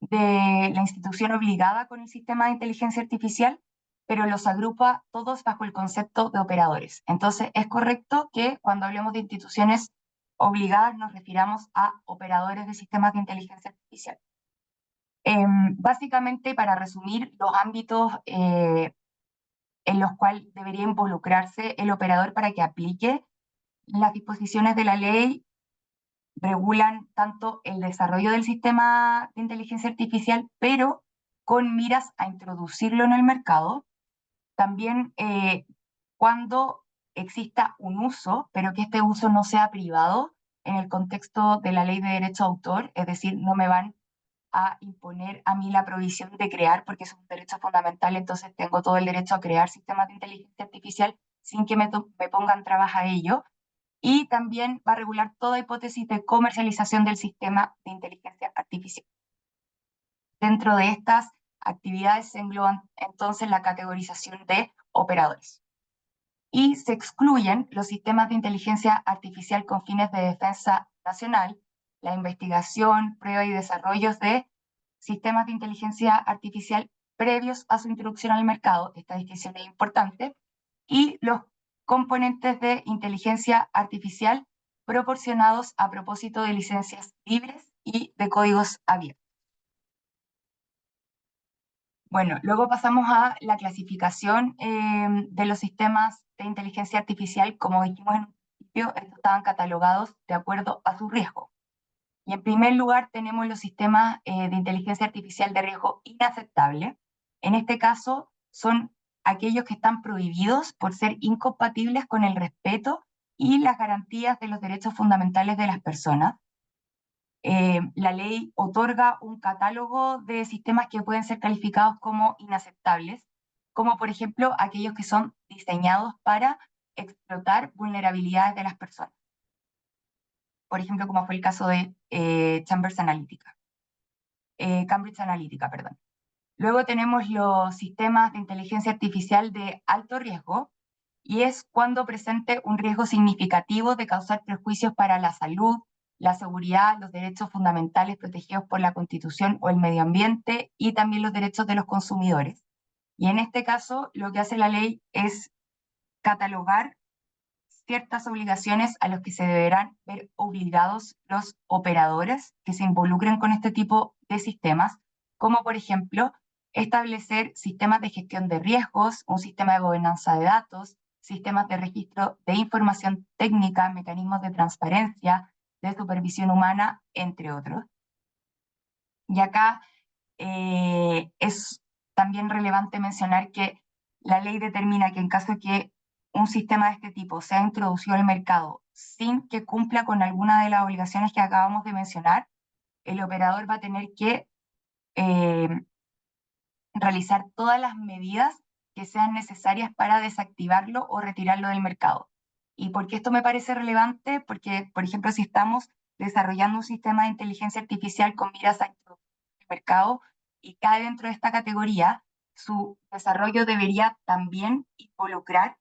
de la institución obligada con el sistema de inteligencia artificial, pero los agrupa todos bajo el concepto de operadores. Entonces, es correcto que cuando hablemos de instituciones obligadas nos refiramos a operadores de sistemas de inteligencia artificial. Básicamente, para resumir, los ámbitos en los cuales debería involucrarse el operador para que aplique las disposiciones de la ley regulan tanto el desarrollo del sistema de inteligencia artificial, pero con miras a introducirlo en el mercado. También cuando exista un uso, pero que este uso no sea privado en el contexto de la ley de derecho a autor, es decir, no me van a imponer a mí la provisión de crear, porque es un derecho fundamental, entonces tengo todo el derecho a crear sistemas de inteligencia artificial sin que me pongan trabas a ello. Y también va a regular toda hipótesis de comercialización del sistema de inteligencia artificial. Dentro de estas actividades se engloban entonces la categorización de operadores. Y se excluyen los sistemas de inteligencia artificial con fines de defensa nacional, la investigación, prueba y desarrollos de sistemas de inteligencia artificial previos a su introducción al mercado, esta distinción es importante, y los componentes de inteligencia artificial proporcionados a propósito de licencias libres y de códigos abiertos. Bueno, luego pasamos a la clasificación de los sistemas de inteligencia artificial. Como dijimos en un principio, estos estaban catalogados de acuerdo a su riesgo. Y en primer lugar tenemos los sistemas de inteligencia artificial de riesgo inaceptable. En este caso son aquellos que están prohibidos por ser incompatibles con el respeto y las garantías de los derechos fundamentales de las personas. La ley otorga un catálogo de sistemas que pueden ser calificados como inaceptables, como por ejemplo aquellos que son diseñados para explotar vulnerabilidades de las personas. Por ejemplo, como fue el caso de Cambridge Analytica, perdón. Luego tenemos los sistemas de inteligencia artificial de alto riesgo, y es cuando presente un riesgo significativo de causar perjuicios para la salud, la seguridad, los derechos fundamentales protegidos por la Constitución o el medio ambiente y también los derechos de los consumidores. Y en este caso, lo que hace la ley es catalogar ciertas obligaciones a las que se deberán ver obligados los operadores que se involucren con este tipo de sistemas, como por ejemplo establecer sistemas de gestión de riesgos, un sistema de gobernanza de datos, sistemas de registro de información técnica, mecanismos de transparencia, de supervisión humana, entre otros. Y acá es también relevante mencionar que la ley determina que en caso de que un sistema de este tipo sea introducido al mercado sin que cumpla con alguna de las obligaciones que acabamos de mencionar, el operador va a tener que eh, realizar todas las medidas que sean necesarias para desactivarlo o retirarlo del mercado. ¿Y por qué esto me parece relevante? Porque, por ejemplo, si estamos desarrollando un sistema de inteligencia artificial con miras a introducir el mercado y cae dentro de esta categoría, su desarrollo debería también involucrar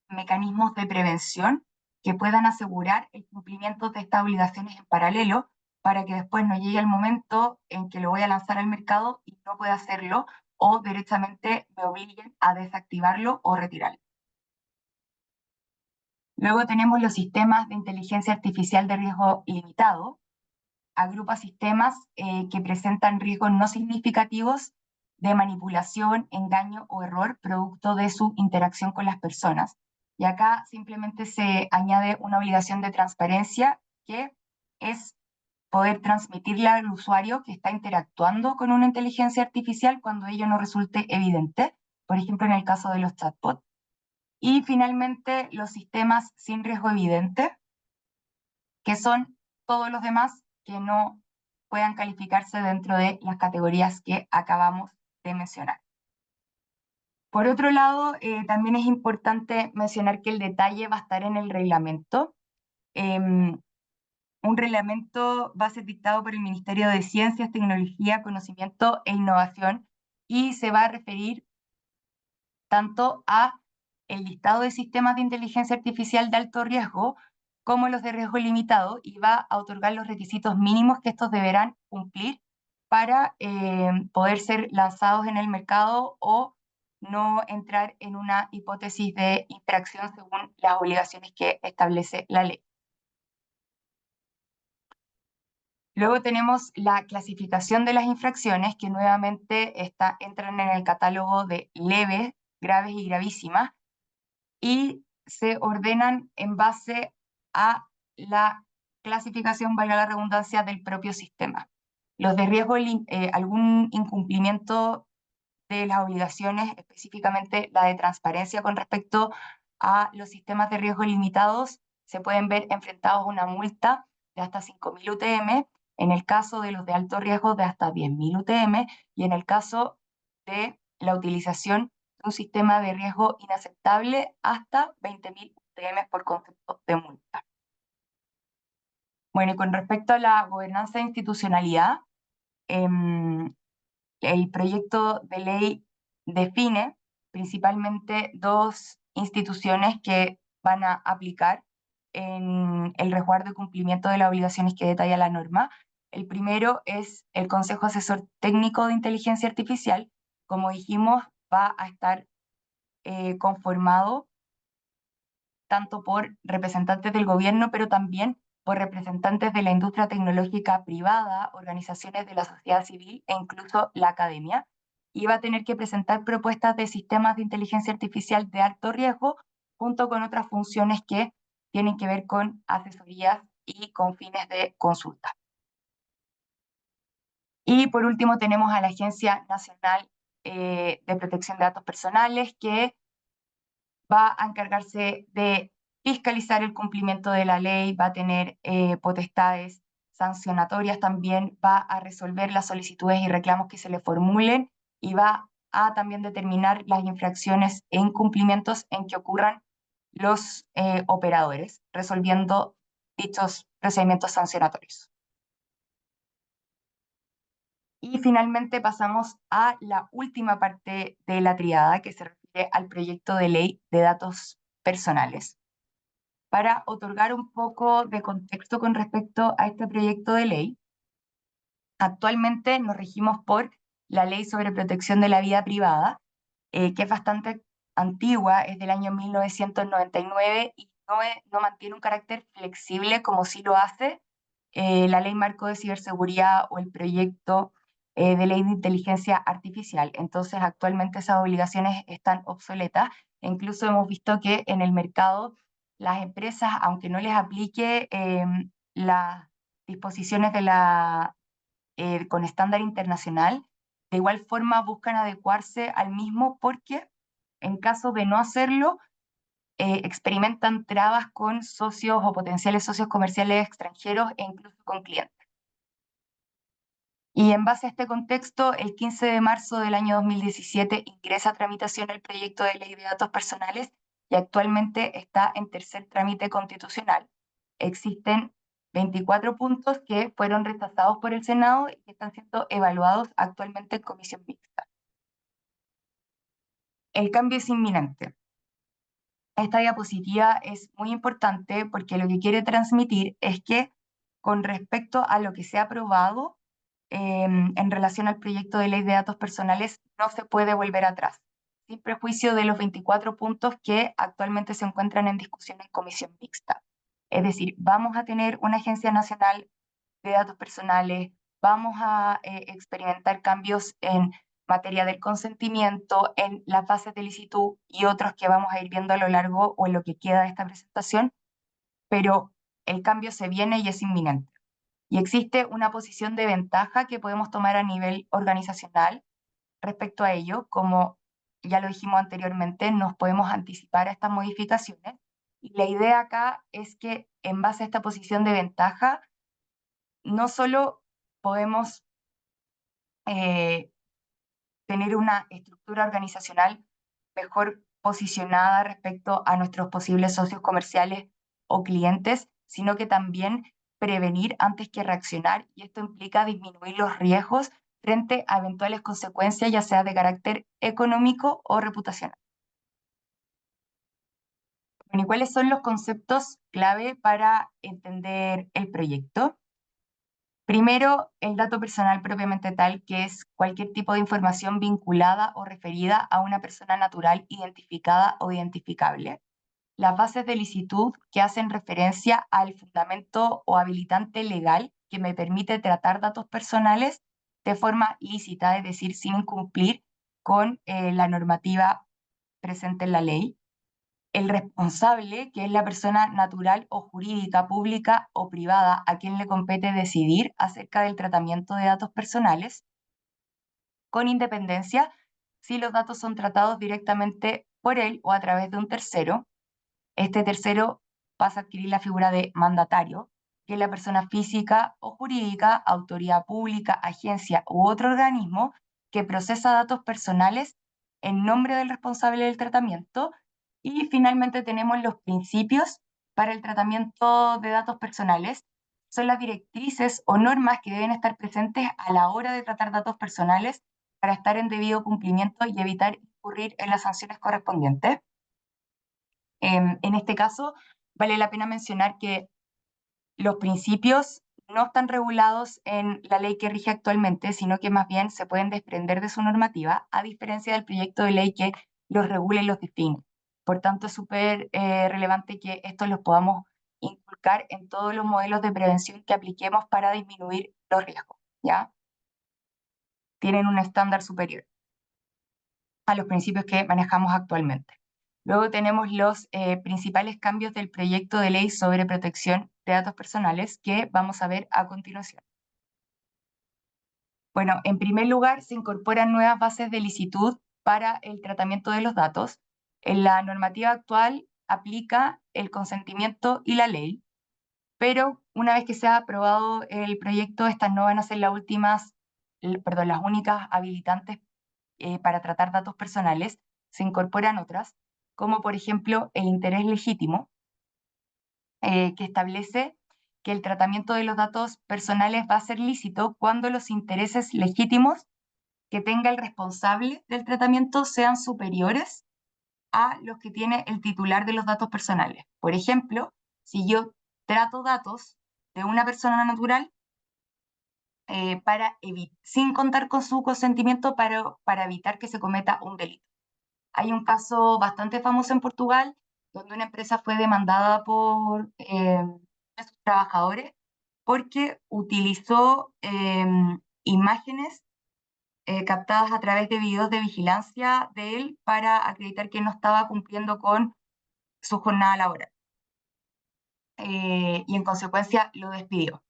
mecanismos de prevención que puedan asegurar el cumplimiento de estas obligaciones en paralelo para que después no llegue el momento en que lo voy a lanzar al mercado y no pueda hacerlo o directamente me obliguen a desactivarlo o retirarlo. Luego tenemos los sistemas de inteligencia artificial de riesgo limitado. Agrupa sistemas que presentan riesgos no significativos de manipulación, engaño o error producto de su interacción con las personas. Y acá simplemente se añade una obligación de transparencia que es poder transmitirle al usuario que está interactuando con una inteligencia artificial cuando ello no resulte evidente, por ejemplo en el caso de los chatbots. Y finalmente los sistemas sin riesgo evidente, que son todos los demás que no puedan calificarse dentro de las categorías que acabamos de mencionar. Por otro lado, también es importante mencionar que el detalle va a estar en el reglamento. Un reglamento va a ser dictado por el Ministerio de Ciencias, Tecnología, Conocimiento e Innovación y se va a referir tanto a el listado de sistemas de inteligencia artificial de alto riesgo como los de riesgo limitado y va a otorgar los requisitos mínimos que estos deberán cumplir para poder ser lanzados en el mercado o no entrar en una hipótesis de infracción según las obligaciones que establece la ley. Luego tenemos la clasificación de las infracciones que nuevamente entran en el catálogo de leves, graves y gravísimas y se ordenan en base a la clasificación, valga la redundancia, del propio sistema. Los de riesgo, algún incumplimiento de las obligaciones, específicamente la de transparencia con respecto a los sistemas de riesgo limitados, se pueden ver enfrentados a una multa de hasta 5.000 UTM, en el caso de los de alto riesgo de hasta 10.000 UTM y en el caso de la utilización un sistema de riesgo inaceptable hasta 20.000 UTM por concepto de multa. Bueno, y con respecto a la gobernanza e institucionalidad, el proyecto de ley define principalmente dos instituciones que van a aplicar en el resguardo y cumplimiento de las obligaciones que detalla la norma. El primero es el Consejo Asesor Técnico de Inteligencia Artificial. Como dijimos, va a estar conformado tanto por representantes del gobierno, pero también por representantes de la industria tecnológica privada, organizaciones de la sociedad civil e incluso la academia, y va a tener que presentar propuestas de sistemas de inteligencia artificial de alto riesgo, junto con otras funciones que tienen que ver con asesorías y con fines de consulta. Y por último tenemos a la Agencia Nacional de Protección de Datos Personales, que va a encargarse de fiscalizar el cumplimiento de la ley, va a tener potestades sancionatorias también, va a resolver las solicitudes y reclamos que se le formulen y va a también determinar las infracciones e incumplimientos en que ocurran los operadores, resolviendo dichos procedimientos sancionatorios. Y finalmente pasamos a la última parte de la triada que se refiere al proyecto de ley de datos personales. para otorgar un poco de contexto con respecto a este proyecto de ley. Actualmente nos regimos por la Ley sobre Protección de la Vida Privada, que es bastante antigua, es del año 1999 y no mantiene un carácter flexible como sí lo hace la Ley Marco de Ciberseguridad o el proyecto de Ley de Inteligencia Artificial. Entonces, actualmente esas obligaciones están obsoletas. E incluso hemos visto que en el mercado las empresas, aunque no les aplique las disposiciones de con estándar internacional, de igual forma buscan adecuarse al mismo porque en caso de no hacerlo, experimentan trabas con socios o potenciales socios comerciales extranjeros e incluso con clientes. Y en base a este contexto, el 15 de marzo del año 2017 ingresa a tramitación el proyecto de ley de datos personales y actualmente está en tercer trámite constitucional. Existen 24 puntos que fueron rechazados por el Senado y que están siendo evaluados actualmente en comisión mixta. El cambio es inminente. Esta diapositiva es muy importante porque lo que quiere transmitir es que con respecto a lo que se ha aprobado en relación al proyecto de ley de datos personales, no se puede volver atrás, sin prejuicio de los 24 puntos que actualmente se encuentran en discusión en comisión mixta. Es decir, vamos a tener una agencia nacional de datos personales, vamos a experimentar cambios en materia del consentimiento, en las bases de licitud y otros que vamos a ir viendo a lo largo o en lo que queda de esta presentación, pero el cambio se viene y es inminente. Y existe una posición de ventaja que podemos tomar a nivel organizacional respecto a ello, como ya lo dijimos anteriormente, nos podemos anticipar a estas modificaciones. Y la idea acá es que en base a esta posición de ventaja, no solo podemos tener una estructura organizacional mejor posicionada respecto a nuestros posibles socios comerciales o clientes, sino que también prevenir antes que reaccionar, y esto implica disminuir los riesgos frente a eventuales consecuencias, ya sea de carácter económico o reputacional. Bueno, ¿y cuáles son los conceptos clave para entender el proyecto? Primero, el dato personal propiamente tal, que es cualquier tipo de información vinculada o referida a una persona natural identificada o identificable. Las bases de licitud que hacen referencia al fundamento o habilitante legal que me permite tratar datos personales de forma lícita, es decir, sin incumplir con la normativa presente en la ley. El responsable, que es la persona natural o jurídica, pública o privada a quien le compete decidir acerca del tratamiento de datos personales, con independencia si los datos son tratados directamente por él o a través de un tercero. Este tercero pasa a adquirir la figura de mandatario, que es la persona física o jurídica, autoridad pública, agencia u otro organismo que procesa datos personales en nombre del responsable del tratamiento. Y finalmente tenemos los principios para el tratamiento de datos personales. Son las directrices o normas que deben estar presentes a la hora de tratar datos personales para estar en debido cumplimiento y evitar incurrir en las sanciones correspondientes. En este caso, vale la pena mencionar que los principios no están regulados en la ley que rige actualmente, sino que más bien se pueden desprender de su normativa, a diferencia del proyecto de ley que los regula y los define. Por tanto, es súper relevante que estos los podamos inculcar en todos los modelos de prevención que apliquemos para disminuir los riesgos, ¿ya? Tienen un estándar superior a los principios que manejamos actualmente. Luego tenemos los principales cambios del proyecto de ley sobre protección de datos personales que vamos a ver a continuación. Bueno, en primer lugar, se incorporan nuevas bases de licitud para el tratamiento de los datos. En la normativa actual aplica el consentimiento y la ley, pero una vez que se ha aprobado el proyecto, estas no van a ser las únicas habilitantes para tratar datos personales. Se incorporan otras, como por ejemplo el interés legítimo, que establece que el tratamiento de los datos personales va a ser lícito cuando los intereses legítimos que tenga el responsable del tratamiento sean superiores a los que tiene el titular de los datos personales. Por ejemplo, si yo trato datos de una persona natural sin contar con su consentimiento para evitar que se cometa un delito. Hay un caso bastante famoso en Portugal donde una empresa fue demandada por sus trabajadores porque utilizó imágenes captadas a través de videos de vigilancia de él para acreditar que no estaba cumpliendo con su jornada laboral. Y en consecuencia lo despidió.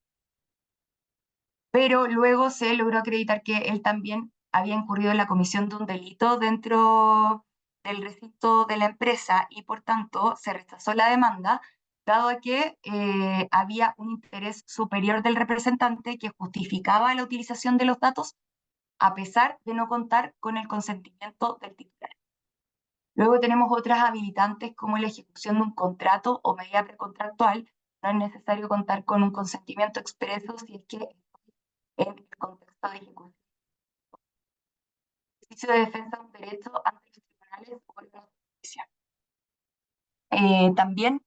Pero luego se logró acreditar que él también había incurrido en la comisión de un delito dentro del recinto de la empresa y por tanto se rechazó la demanda, dado que había un interés superior del representante que justificaba la utilización de los datos a pesar de no contar con el consentimiento del titular. Luego tenemos otras habilitantes como la ejecución de un contrato o medida precontractual. No es necesario contar con un consentimiento expreso si es que en el contexto de ejecución. Ejercicio de defensa de un derecho ante los tribunales o órganos de justicia. También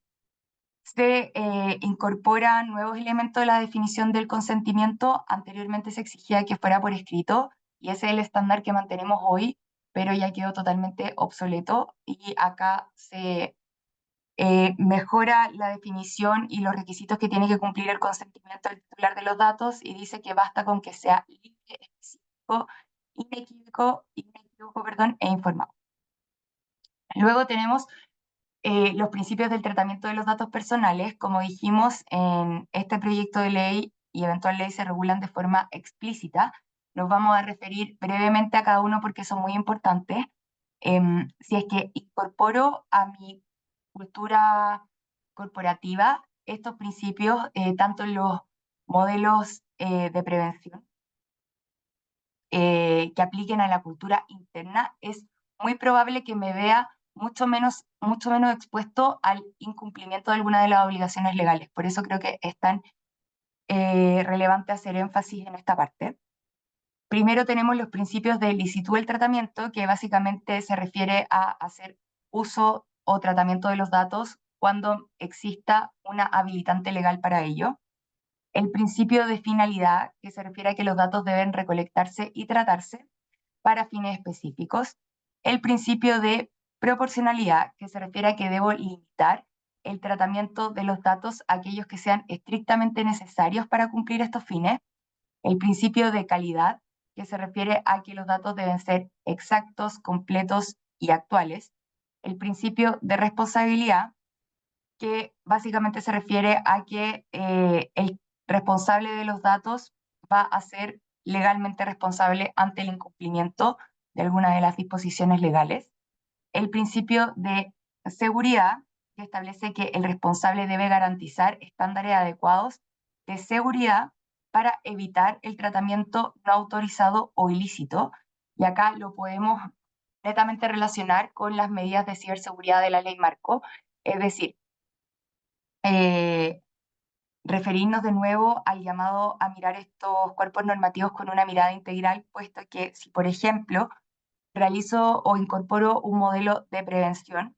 se incorporan nuevos elementos de la definición del consentimiento. Anteriormente se exigía que fuera por escrito y ese es el estándar que mantenemos hoy, pero ya quedó totalmente obsoleto y acá se mejora la definición y los requisitos que tiene que cumplir el consentimiento del titular de los datos y dice que basta con que sea libre, específico, inequívoco, e informado. Luego tenemos los principios del tratamiento de los datos personales. Como dijimos, en este proyecto de ley y eventual ley se regulan de forma explícita. Nos vamos a referir brevemente a cada uno porque son muy importantes. Si es que incorporo a mi cultura corporativa estos principios, tanto en los modelos de prevención que apliquen a la cultura interna, es muy probable que me vea mucho menos expuesto al incumplimiento de alguna de las obligaciones legales. Por eso creo que es tan relevante hacer énfasis en esta parte. Primero tenemos los principios de licitud del tratamiento, que básicamente se refiere a hacer uso o tratamiento de los datos cuando exista una habilitante legal para ello. El principio de finalidad, que se refiere a que los datos deben recolectarse y tratarse para fines específicos. El principio de proporcionalidad, que se refiere a que debo limitar el tratamiento de los datos a aquellos que sean estrictamente necesarios para cumplir estos fines. El principio de calidad, que se refiere a que los datos deben ser exactos, completos y actuales. El principio de responsabilidad, que básicamente se refiere a que el responsable de los datos va a ser legalmente responsable ante el incumplimiento de alguna de las disposiciones legales. El principio de seguridad, que establece que el responsable debe garantizar estándares adecuados de seguridad para evitar el tratamiento no autorizado o ilícito. Y acá lo podemos netamente relacionar con las medidas de ciberseguridad de la ley marco, es decir, referirnos de nuevo al llamado a mirar estos cuerpos normativos con una mirada integral, puesto que si, por ejemplo, realizo o incorporo un modelo de prevención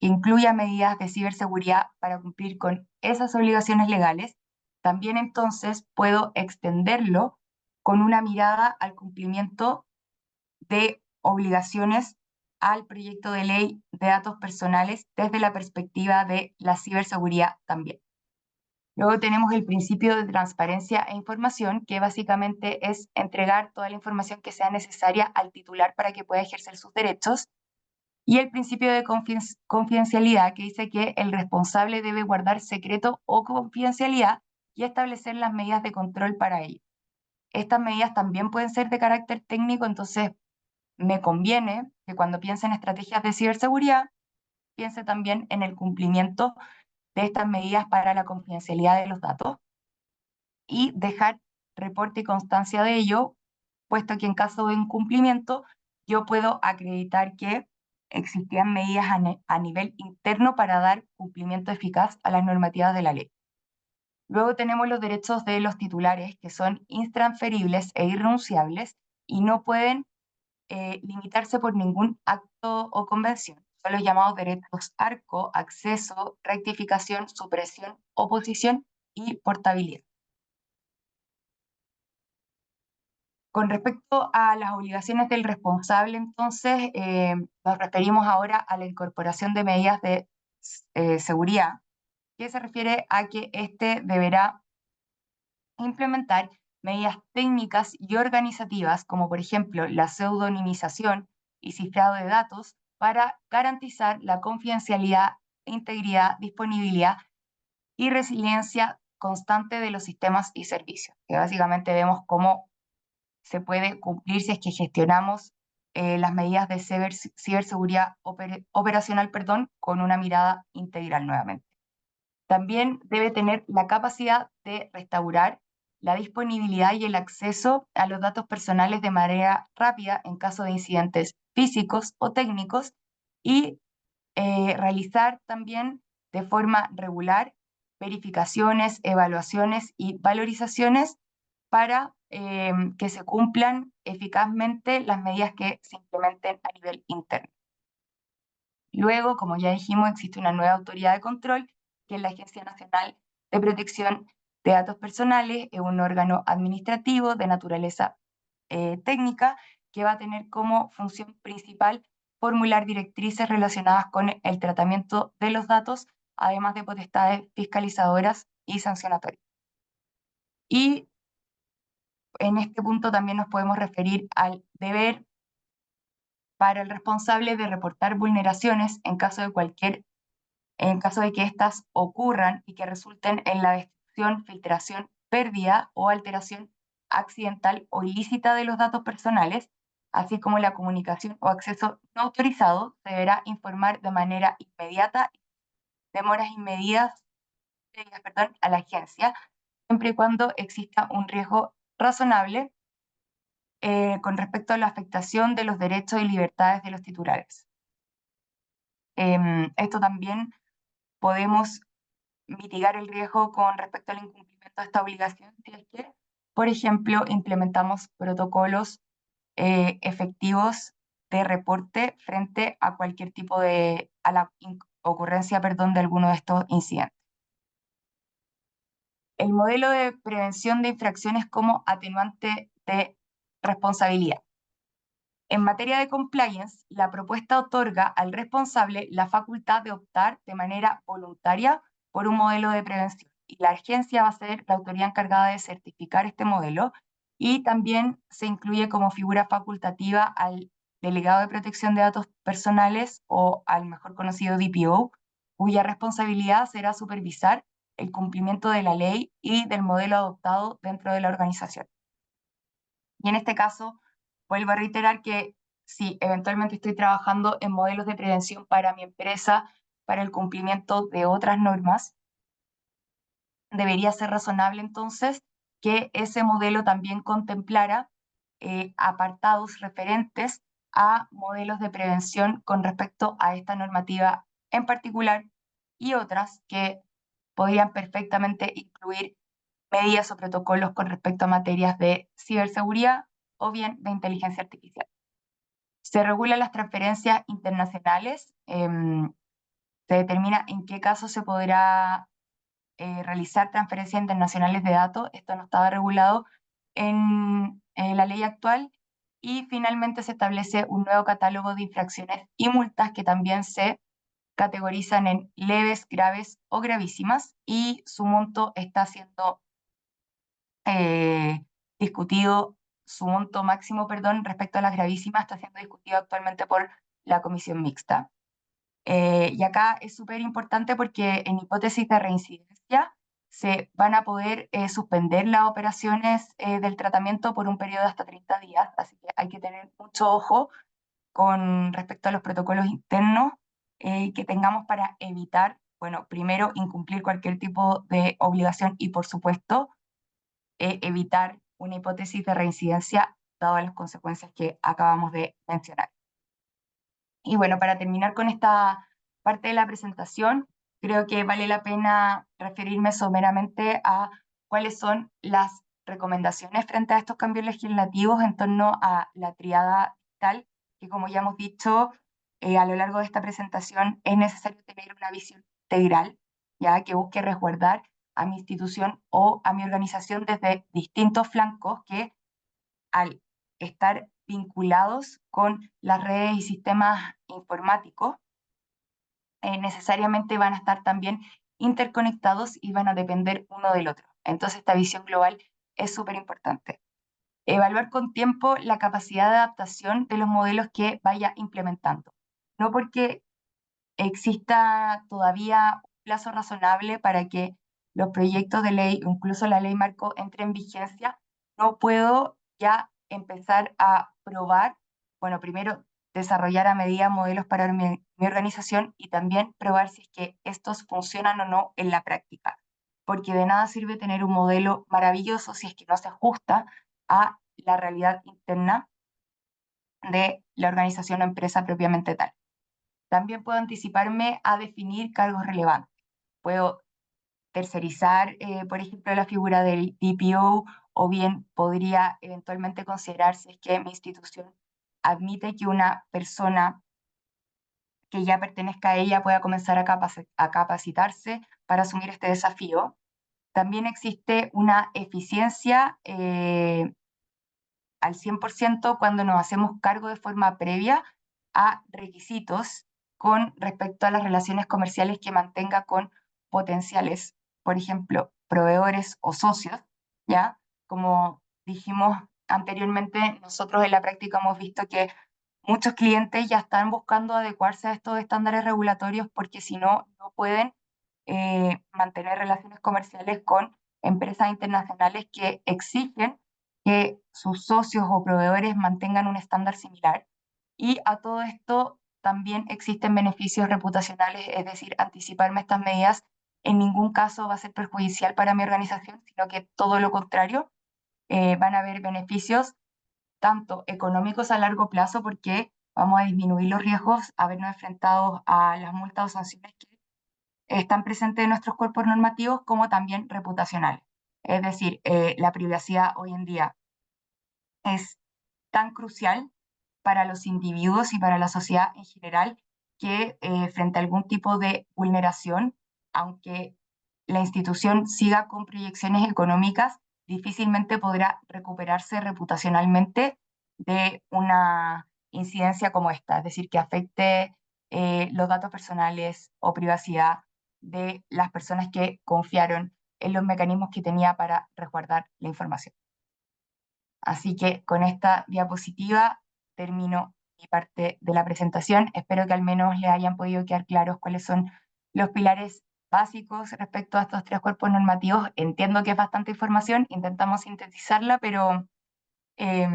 que incluya medidas de ciberseguridad para cumplir con esas obligaciones legales, también entonces puedo extenderlo con una mirada al cumplimiento de obligaciones al proyecto de ley de datos personales desde la perspectiva de la ciberseguridad también. Luego tenemos el principio de transparencia e información, que básicamente es entregar toda la información que sea necesaria al titular para que pueda ejercer sus derechos. Y el principio de confidencialidad, que dice que el responsable debe guardar secreto o confidencialidad y establecer las medidas de control para ello. Estas medidas también pueden ser de carácter técnico, entonces me conviene que cuando piense en estrategias de ciberseguridad, piense también en el cumplimiento de estas medidas para la confidencialidad de los datos y dejar reporte y constancia de ello, puesto que en caso de incumplimiento yo puedo acreditar que existían medidas a nivel interno para dar cumplimiento eficaz a las normativas de la ley. Luego tenemos los derechos de los titulares, que son intransferibles e irrenunciables y no pueden limitarse por ningún acto o convención. son los llamados derechos arco, acceso, rectificación, supresión, oposición y portabilidad. Con respecto a las obligaciones del responsable, entonces, nos referimos ahora a la incorporación de medidas de seguridad, que se refiere a que éste deberá implementar medidas técnicas y organizativas, como por ejemplo la pseudonimización y cifrado de datos, para garantizar la confidencialidad, integridad, disponibilidad y resiliencia constante de los sistemas y servicios, que básicamente vemos cómo se puede cumplir si es que gestionamos las medidas de ciberseguridad operacional, con una mirada integral nuevamente. También debe tener la capacidad de restaurar la disponibilidad y el acceso a los datos personales de manera rápida en caso de incidentes físicos o técnicos y realizar también de forma regular verificaciones, evaluaciones y valorizaciones para que se cumplan eficazmente las medidas que se implementen a nivel interno. Luego, como ya dijimos, existe una nueva autoridad de control, que es la Agencia Nacional de Protección de Datos Personales, es un órgano administrativo de naturaleza técnica que va a tener como función principal formular directrices relacionadas con el tratamiento de los datos, además de potestades fiscalizadoras y sancionatorias. Y en este punto también nos podemos referir al deber para el responsable de reportar vulneraciones en caso de que éstas ocurran y que resulten en la destrucción, filtración, pérdida o alteración accidental o ilícita de los datos personales, así como la comunicación o acceso no autorizado, se deberá informar de manera inmediata, demoras inmediatas, a la agencia, siempre y cuando exista un riesgo razonable con respecto a la afectación de los derechos y libertades de los titulares. Esto también podemos mitigar el riesgo con respecto al incumplimiento de esta obligación si es que, por ejemplo, implementamos protocolos efectivos de reporte frente a cualquier tipo a la ocurrencia, de alguno de estos incidentes. El modelo de prevención de infracciones como atenuante de responsabilidad. En materia de compliance, la propuesta otorga al responsable la facultad de optar de manera voluntaria por un modelo de prevención y la agencia va a ser la autoridad encargada de certificar este modelo y también se incluye como figura facultativa al delegado de protección de datos personales o al mejor conocido DPO, cuya responsabilidad será supervisar el cumplimiento de la ley y del modelo adoptado dentro de la organización. Y en este caso, vuelvo a reiterar que si eventualmente estoy trabajando en modelos de prevención para mi empresa, para el cumplimiento de otras normas, debería ser razonable entonces que ese modelo también contemplara apartados referentes a modelos de prevención con respecto a esta normativa en particular y otras que podrían perfectamente incluir medidas o protocolos con respecto a materias de ciberseguridad o bien de inteligencia artificial. Se regulan las transferencias internacionales, se determina en qué caso se podrá realizar transferencias internacionales de datos. Esto no estaba regulado en la ley actual. Y finalmente se establece un nuevo catálogo de infracciones y multas que también se categorizan en leves, graves o gravísimas y su monto está siendo discutido, su monto máximo, respecto a las gravísimas está siendo discutido actualmente por la comisión mixta. Y acá es súper importante porque en hipótesis de reincidencia se van a poder suspender las operaciones del tratamiento por un periodo de hasta 30 días, así que hay que tener mucho ojo con respecto a los protocolos internos que tengamos para evitar, bueno, primero incumplir cualquier tipo de obligación y por supuesto evitar una hipótesis de reincidencia dadas las consecuencias que acabamos de mencionar. Y bueno, para terminar con esta parte de la presentación, creo que vale la pena referirme someramente a cuáles son las recomendaciones frente a estos cambios legislativos en torno a la triada digital, que como ya hemos dicho, a lo largo de esta presentación, es necesario tener una visión integral, ya que busque resguardar a mi institución o a mi organización desde distintos flancos que, al estar vinculados con las redes y sistemas informáticos, necesariamente van a estar también interconectados y van a depender uno del otro. Entonces, esta visión global es súper importante. Evaluar con tiempo la capacidad de adaptación de los modelos que vaya implementando. No porque exista todavía un plazo razonable para que los proyectos de ley, incluso la ley marco, entre en vigencia, no puedo ya empezar a probar, bueno, primero desarrollar a medida modelos para mi organización y también probar si es que estos funcionan o no en la práctica. Porque de nada sirve tener un modelo maravilloso si es que no se ajusta a la realidad interna de la organización o empresa propiamente tal. También puedo anticiparme a definir cargos relevantes. Puedo tercerizar, por ejemplo, la figura del DPO, o bien podría eventualmente considerar si es que mi institución admite que una persona que ya pertenezca a ella pueda comenzar a capacitarse para asumir este desafío. También existe una eficiencia al 100% cuando nos hacemos cargo de forma previa a requisitos con respecto a las relaciones comerciales que mantenga con potenciales, por ejemplo, proveedores o socios, ¿ya? Como dijimos anteriormente, nosotros en la práctica hemos visto que muchos clientes ya están buscando adecuarse a estos estándares regulatorios porque si no, no pueden mantener relaciones comerciales con empresas internacionales que exigen que sus socios o proveedores mantengan un estándar similar. Y a todo esto también existen beneficios reputacionales, es decir, anticiparme a estas medidas en ningún caso va a ser perjudicial para mi organización, sino que todo lo contrario, van a haber beneficios tanto económicos a largo plazo porque vamos a disminuir los riesgos a vernos enfrentados a las multas o sanciones que están presentes en nuestros cuerpos normativos, como también reputacionales. Es decir, la privacidad hoy en día es tan crucial para los individuos y para la sociedad en general que frente a algún tipo de vulneración, aunque la institución siga con proyecciones económicas, difícilmente podrá recuperarse reputacionalmente de una incidencia como esta, es decir, que afecte los datos personales o privacidad de las personas que confiaron en los mecanismos que tenía para resguardar la información. Así que con esta diapositiva termino mi parte de la presentación. Espero que al menos les hayan podido quedar claros cuáles son los pilares básicos respecto a estos tres cuerpos normativos. Entiendo que es bastante información, intentamos sintetizarla, pero eh,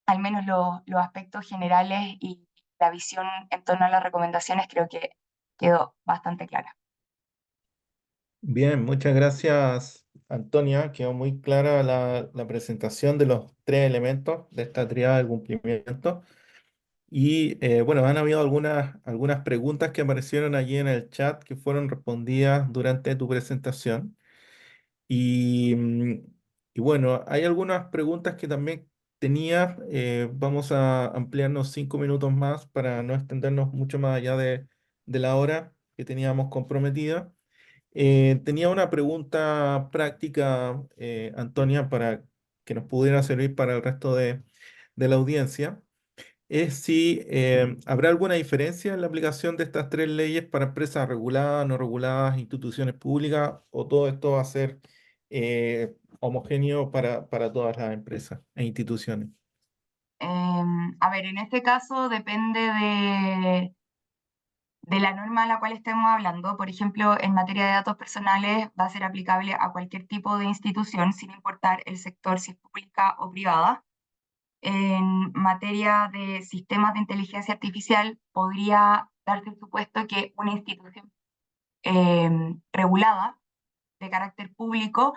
al menos los aspectos generales y la visión en torno a las recomendaciones creo que quedó bastante clara. Bien, muchas gracias, Antonia. Quedó muy clara la presentación de los tres elementos de esta triada del cumplimiento. Y bueno, han habido algunas preguntas que aparecieron allí en el chat que fueron respondidas durante tu presentación. Y, y bueno, hay algunas preguntas que también tenía. Vamos a ampliarnos 5 minutos más para no extendernos mucho más allá de la hora que teníamos comprometida. Tenía una pregunta práctica, Antonia, para que nos pudiera servir para el resto de la audiencia. Es si habrá alguna diferencia en la aplicación de estas tres leyes para empresas reguladas, no reguladas, instituciones públicas, o todo esto va a ser homogéneo para todas las empresas e instituciones. A ver, en este caso depende de la norma a la cual estemos hablando. Por ejemplo, en materia de datos personales va a ser aplicable a cualquier tipo de institución, sin importar el sector, si es pública o privada. En materia de sistemas de inteligencia artificial, podría darse el supuesto que una institución regulada de carácter público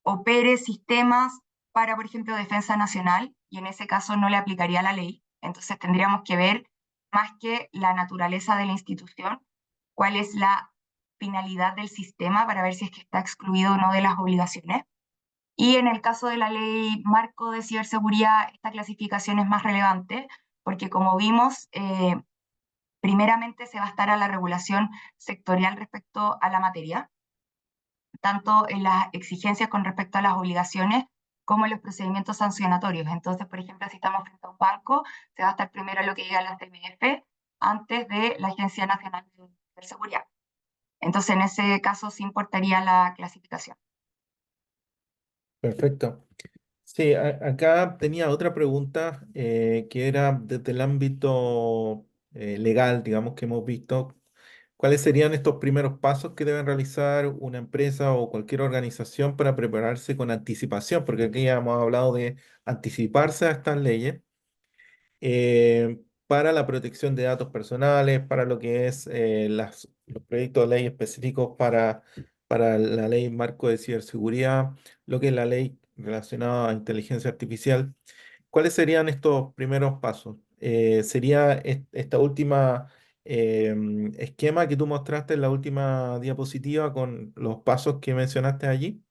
opere sistemas para, por ejemplo, defensa nacional, y en ese caso no le aplicaría la ley. Entonces tendríamos que ver, más que la naturaleza de la institución, cuál es la finalidad del sistema para ver si es que está excluido o no de las obligaciones. Y en el caso de la ley marco de ciberseguridad, esta clasificación es más relevante porque como vimos, primeramente se va a estar a la regulación sectorial respecto a la materia, tanto en las exigencias con respecto a las obligaciones como en los procedimientos sancionatorios. Entonces, por ejemplo, si estamos frente a un banco, se va a estar primero lo que diga la CMF antes de la Agencia Nacional de Ciberseguridad. Entonces, en ese caso sí importaría la clasificación. Perfecto. Sí, acá tenía otra pregunta que era desde el ámbito legal, digamos, que hemos visto. ¿Cuáles serían estos primeros pasos que deben realizar una empresa o cualquier organización para prepararse con anticipación? Porque aquí ya hemos hablado de anticiparse a estas leyes para la protección de datos personales, para lo que es los proyectos de ley específicos para la ley marco de ciberseguridad, lo que es la ley relacionada a inteligencia artificial. ¿Cuáles serían estos primeros pasos? ¿Sería esta última esquema que tú mostraste en la última diapositiva con los pasos que mencionaste allí?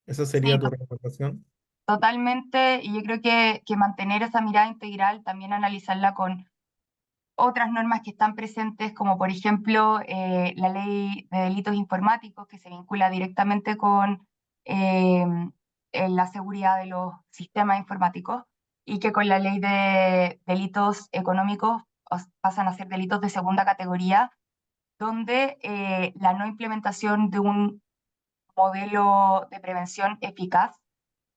¿Esa Sí, sería tu recomendación? totalmente, y yo creo que mantener esa mirada integral, también analizarla con otras normas que están presentes, como por ejemplo la ley de delitos informáticos, que se vincula directamente con eh, la seguridad de los sistemas informáticos, y que con la ley de delitos económicos pasan a ser delitos de segunda categoría, donde la no implementación de un modelo de prevención eficaz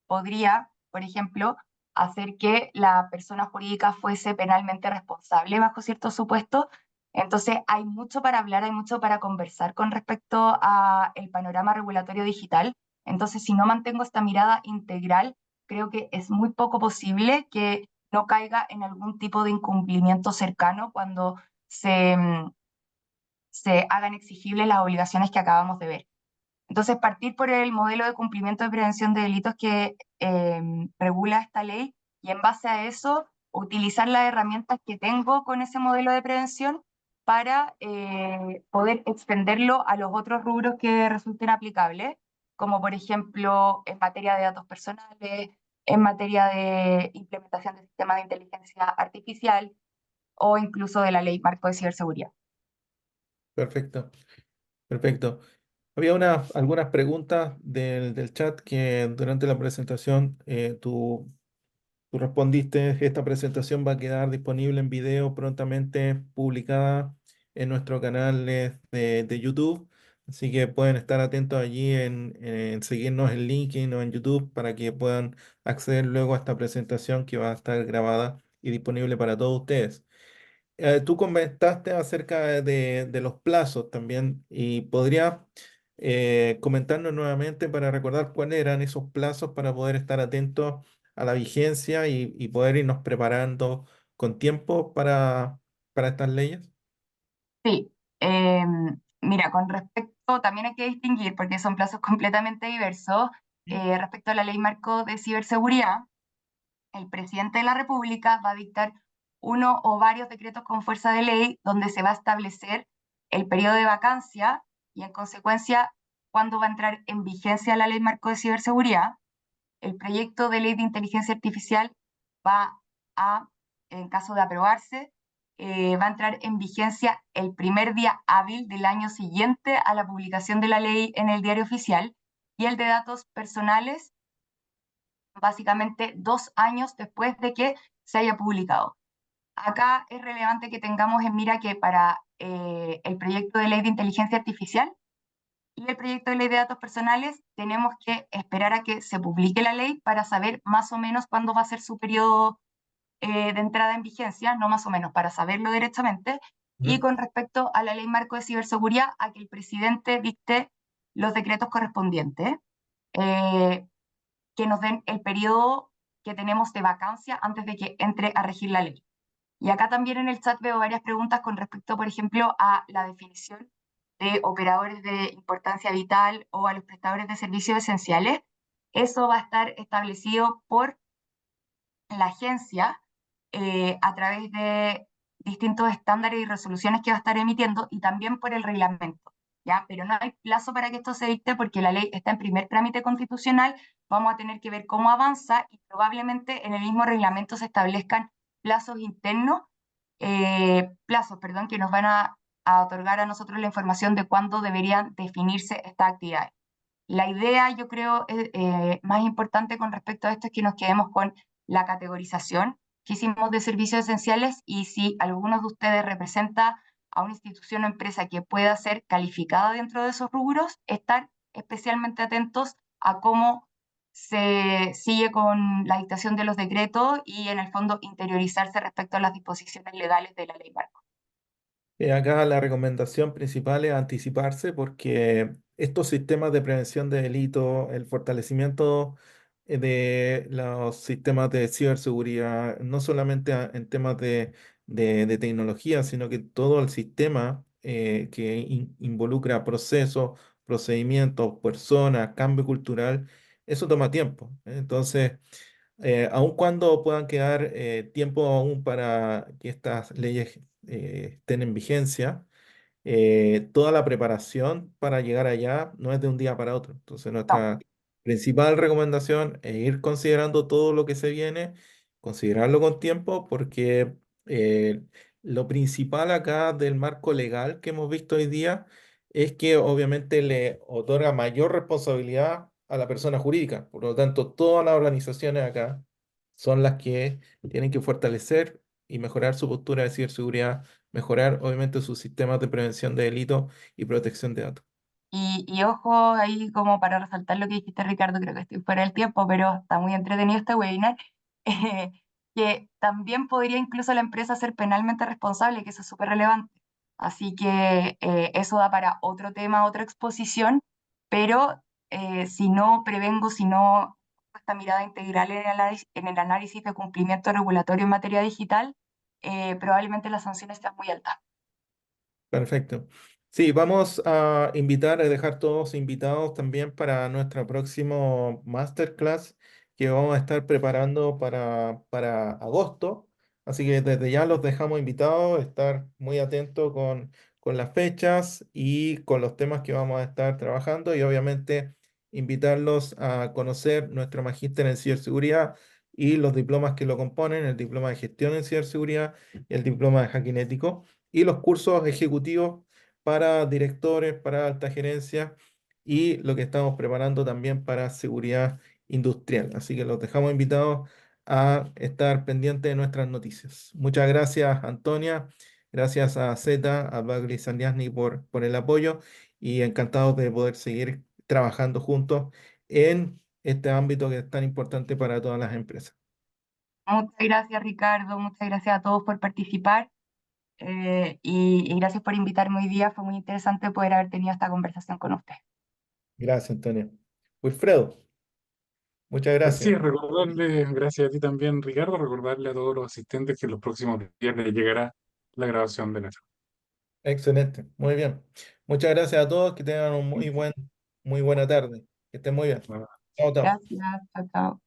podría, por ejemplo, hacer que la persona jurídica fuese penalmente responsable bajo ciertos supuestos. Entonces, hay mucho para hablar, hay mucho para conversar con respecto a el panorama regulatorio digital. Entonces, si no mantengo esta mirada integral, creo que es muy poco posible que no caiga en algún tipo de incumplimiento cercano cuando se hagan exigibles las obligaciones que acabamos de ver. Entonces, partir por el modelo de cumplimiento de prevención de delitos que regula esta ley, y en base a eso utilizar las herramientas que tengo con ese modelo de prevención para poder extenderlo a los otros rubros que resulten aplicables, como por ejemplo en materia de datos personales, en materia de implementación de sistemas de inteligencia artificial o incluso de la ley marco de ciberseguridad. Perfecto, perfecto. Había algunas preguntas del chat que durante la presentación tú respondiste. Esta presentación va a quedar disponible en video prontamente publicada en nuestro canal de YouTube. Así que pueden estar atentos allí en seguirnos en LinkedIn o en YouTube para que puedan acceder luego a esta presentación que va a estar grabada y disponible para todos ustedes. Tú comentaste acerca de los plazos también y podría comentarnos nuevamente para recordar cuáles eran esos plazos para poder estar atentos a la vigencia y poder irnos preparando con tiempo para estas leyes. Sí, mira, con respecto, también hay que distinguir, porque son plazos completamente diversos, respecto a la ley marco de ciberseguridad, el presidente de la República va a dictar uno o varios decretos con fuerza de ley donde se va a establecer el periodo de vacancia y en consecuencia cuándo va a entrar en vigencia la ley marco de ciberseguridad. El proyecto de ley de inteligencia artificial va a, en caso de aprobarse, va a entrar en vigencia el primer día hábil del año siguiente a la publicación de la ley en el diario oficial, y el de datos personales básicamente 2 años después de que se haya publicado. Acá es relevante que tengamos en mira que para el proyecto de ley de inteligencia artificial y el proyecto de ley de datos personales tenemos que esperar a que se publique la ley para saber más o menos cuándo va a ser su periodo de entrada en vigencia, no más o menos, para saberlo directamente. Y Ujú. con respecto a la ley marco de ciberseguridad, a que el presidente dicte los decretos correspondientes, eh, que nos den el periodo que tenemos de vacancia antes de que entre a regir la ley. Y acá también en el chat veo varias preguntas con respecto, por ejemplo, a la definición de operadores de importancia vital o a los prestadores de servicios esenciales. Eso va a estar establecido por la agencia a través de distintos estándares y resoluciones que va a estar emitiendo y también por el reglamento, ¿ya? Pero no hay plazo para que esto se dicte porque la ley está en primer trámite constitucional, vamos a tener que ver cómo avanza y probablemente en el mismo reglamento se establezcan plazos internos, plazos, perdón, que nos van a otorgar a nosotros la información de cuándo deberían definirse estas actividades. La idea, yo creo, más importante con respecto a esto es que nos quedemos con la categorización que hicimos de servicios esenciales, y si alguno de ustedes representa a una institución o empresa que pueda ser calificada dentro de esos rubros, estar especialmente atentos a cómo se sigue con la dictación de los decretos y en el fondo interiorizarse respecto a las disposiciones legales de la ley marco. Acá la recomendación principal es anticiparse porque estos sistemas de prevención de delitos, el fortalecimiento de los sistemas de ciberseguridad, no solamente en temas de tecnología, sino que todo el sistema que involucra procesos, procedimientos, personas, cambio cultural, eso toma tiempo. Entonces, aun cuando puedan quedar tiempo aún para que estas leyes estén en vigencia, toda la preparación para llegar allá no es de un día para otro. Entonces, No, nuestra principal recomendación es ir considerando todo lo que se viene, considerarlo con tiempo, porque eh, lo principal acá del marco legal que hemos visto hoy día es que obviamente le otorga mayor responsabilidad a la persona jurídica. Por lo tanto, todas las organizaciones acá son las que tienen que fortalecer y mejorar su postura de ciberseguridad, mejorar obviamente sus sistemas de prevención de delitos y protección de datos. y ojo ahí como para resaltar lo que dijiste, Ricardo, creo que estoy fuera del tiempo, pero está muy entretenido este webinar, eh, que también podría incluso la empresa ser penalmente responsable, que eso es súper relevante. Así que eso da para otro tema, otra exposición, pero si no prevengo, si no esta mirada integral en el análisis de cumplimiento regulatorio en materia digital, probablemente las sanciones sean muy altas. Perfecto. Sí, vamos a invitar, a dejar todos invitados también para nuestro próximo masterclass que vamos a estar preparando para agosto. Así que desde ya los dejamos invitados, estar muy atentos con las fechas y con los temas que vamos a estar trabajando y obviamente invitarlos a conocer nuestro magíster en ciberseguridad y los diplomas que lo componen, el diploma de gestión en ciberseguridad y el diploma de hacking ético y los cursos ejecutivos para directores, para alta gerencia y lo que estamos preparando también para seguridad industrial. Así que los dejamos invitados a estar pendientes de nuestras noticias. Muchas gracias, Antonia. Gracias a Zeta, a Bagli Saliasny por el apoyo y encantados de poder seguir trabajando juntos en este ámbito que es tan importante para todas las empresas. Muchas gracias, Ricardo. Muchas gracias a todos por participar. Y gracias por invitarme hoy día. Fue muy interesante poder haber tenido esta conversación con usted. Gracias, Antonia. Wilfredo, muchas Así gracias. es, recordarle, gracias a ti también, Ricardo, recordarle a todos los asistentes que en los próximos días les llegará la grabación de la charla. Excelente, muy bien. Muchas gracias a todos, que tengan un muy buena tarde. Que estén muy bien. Bueno, Chao, chao. Gracias. Chao, chao.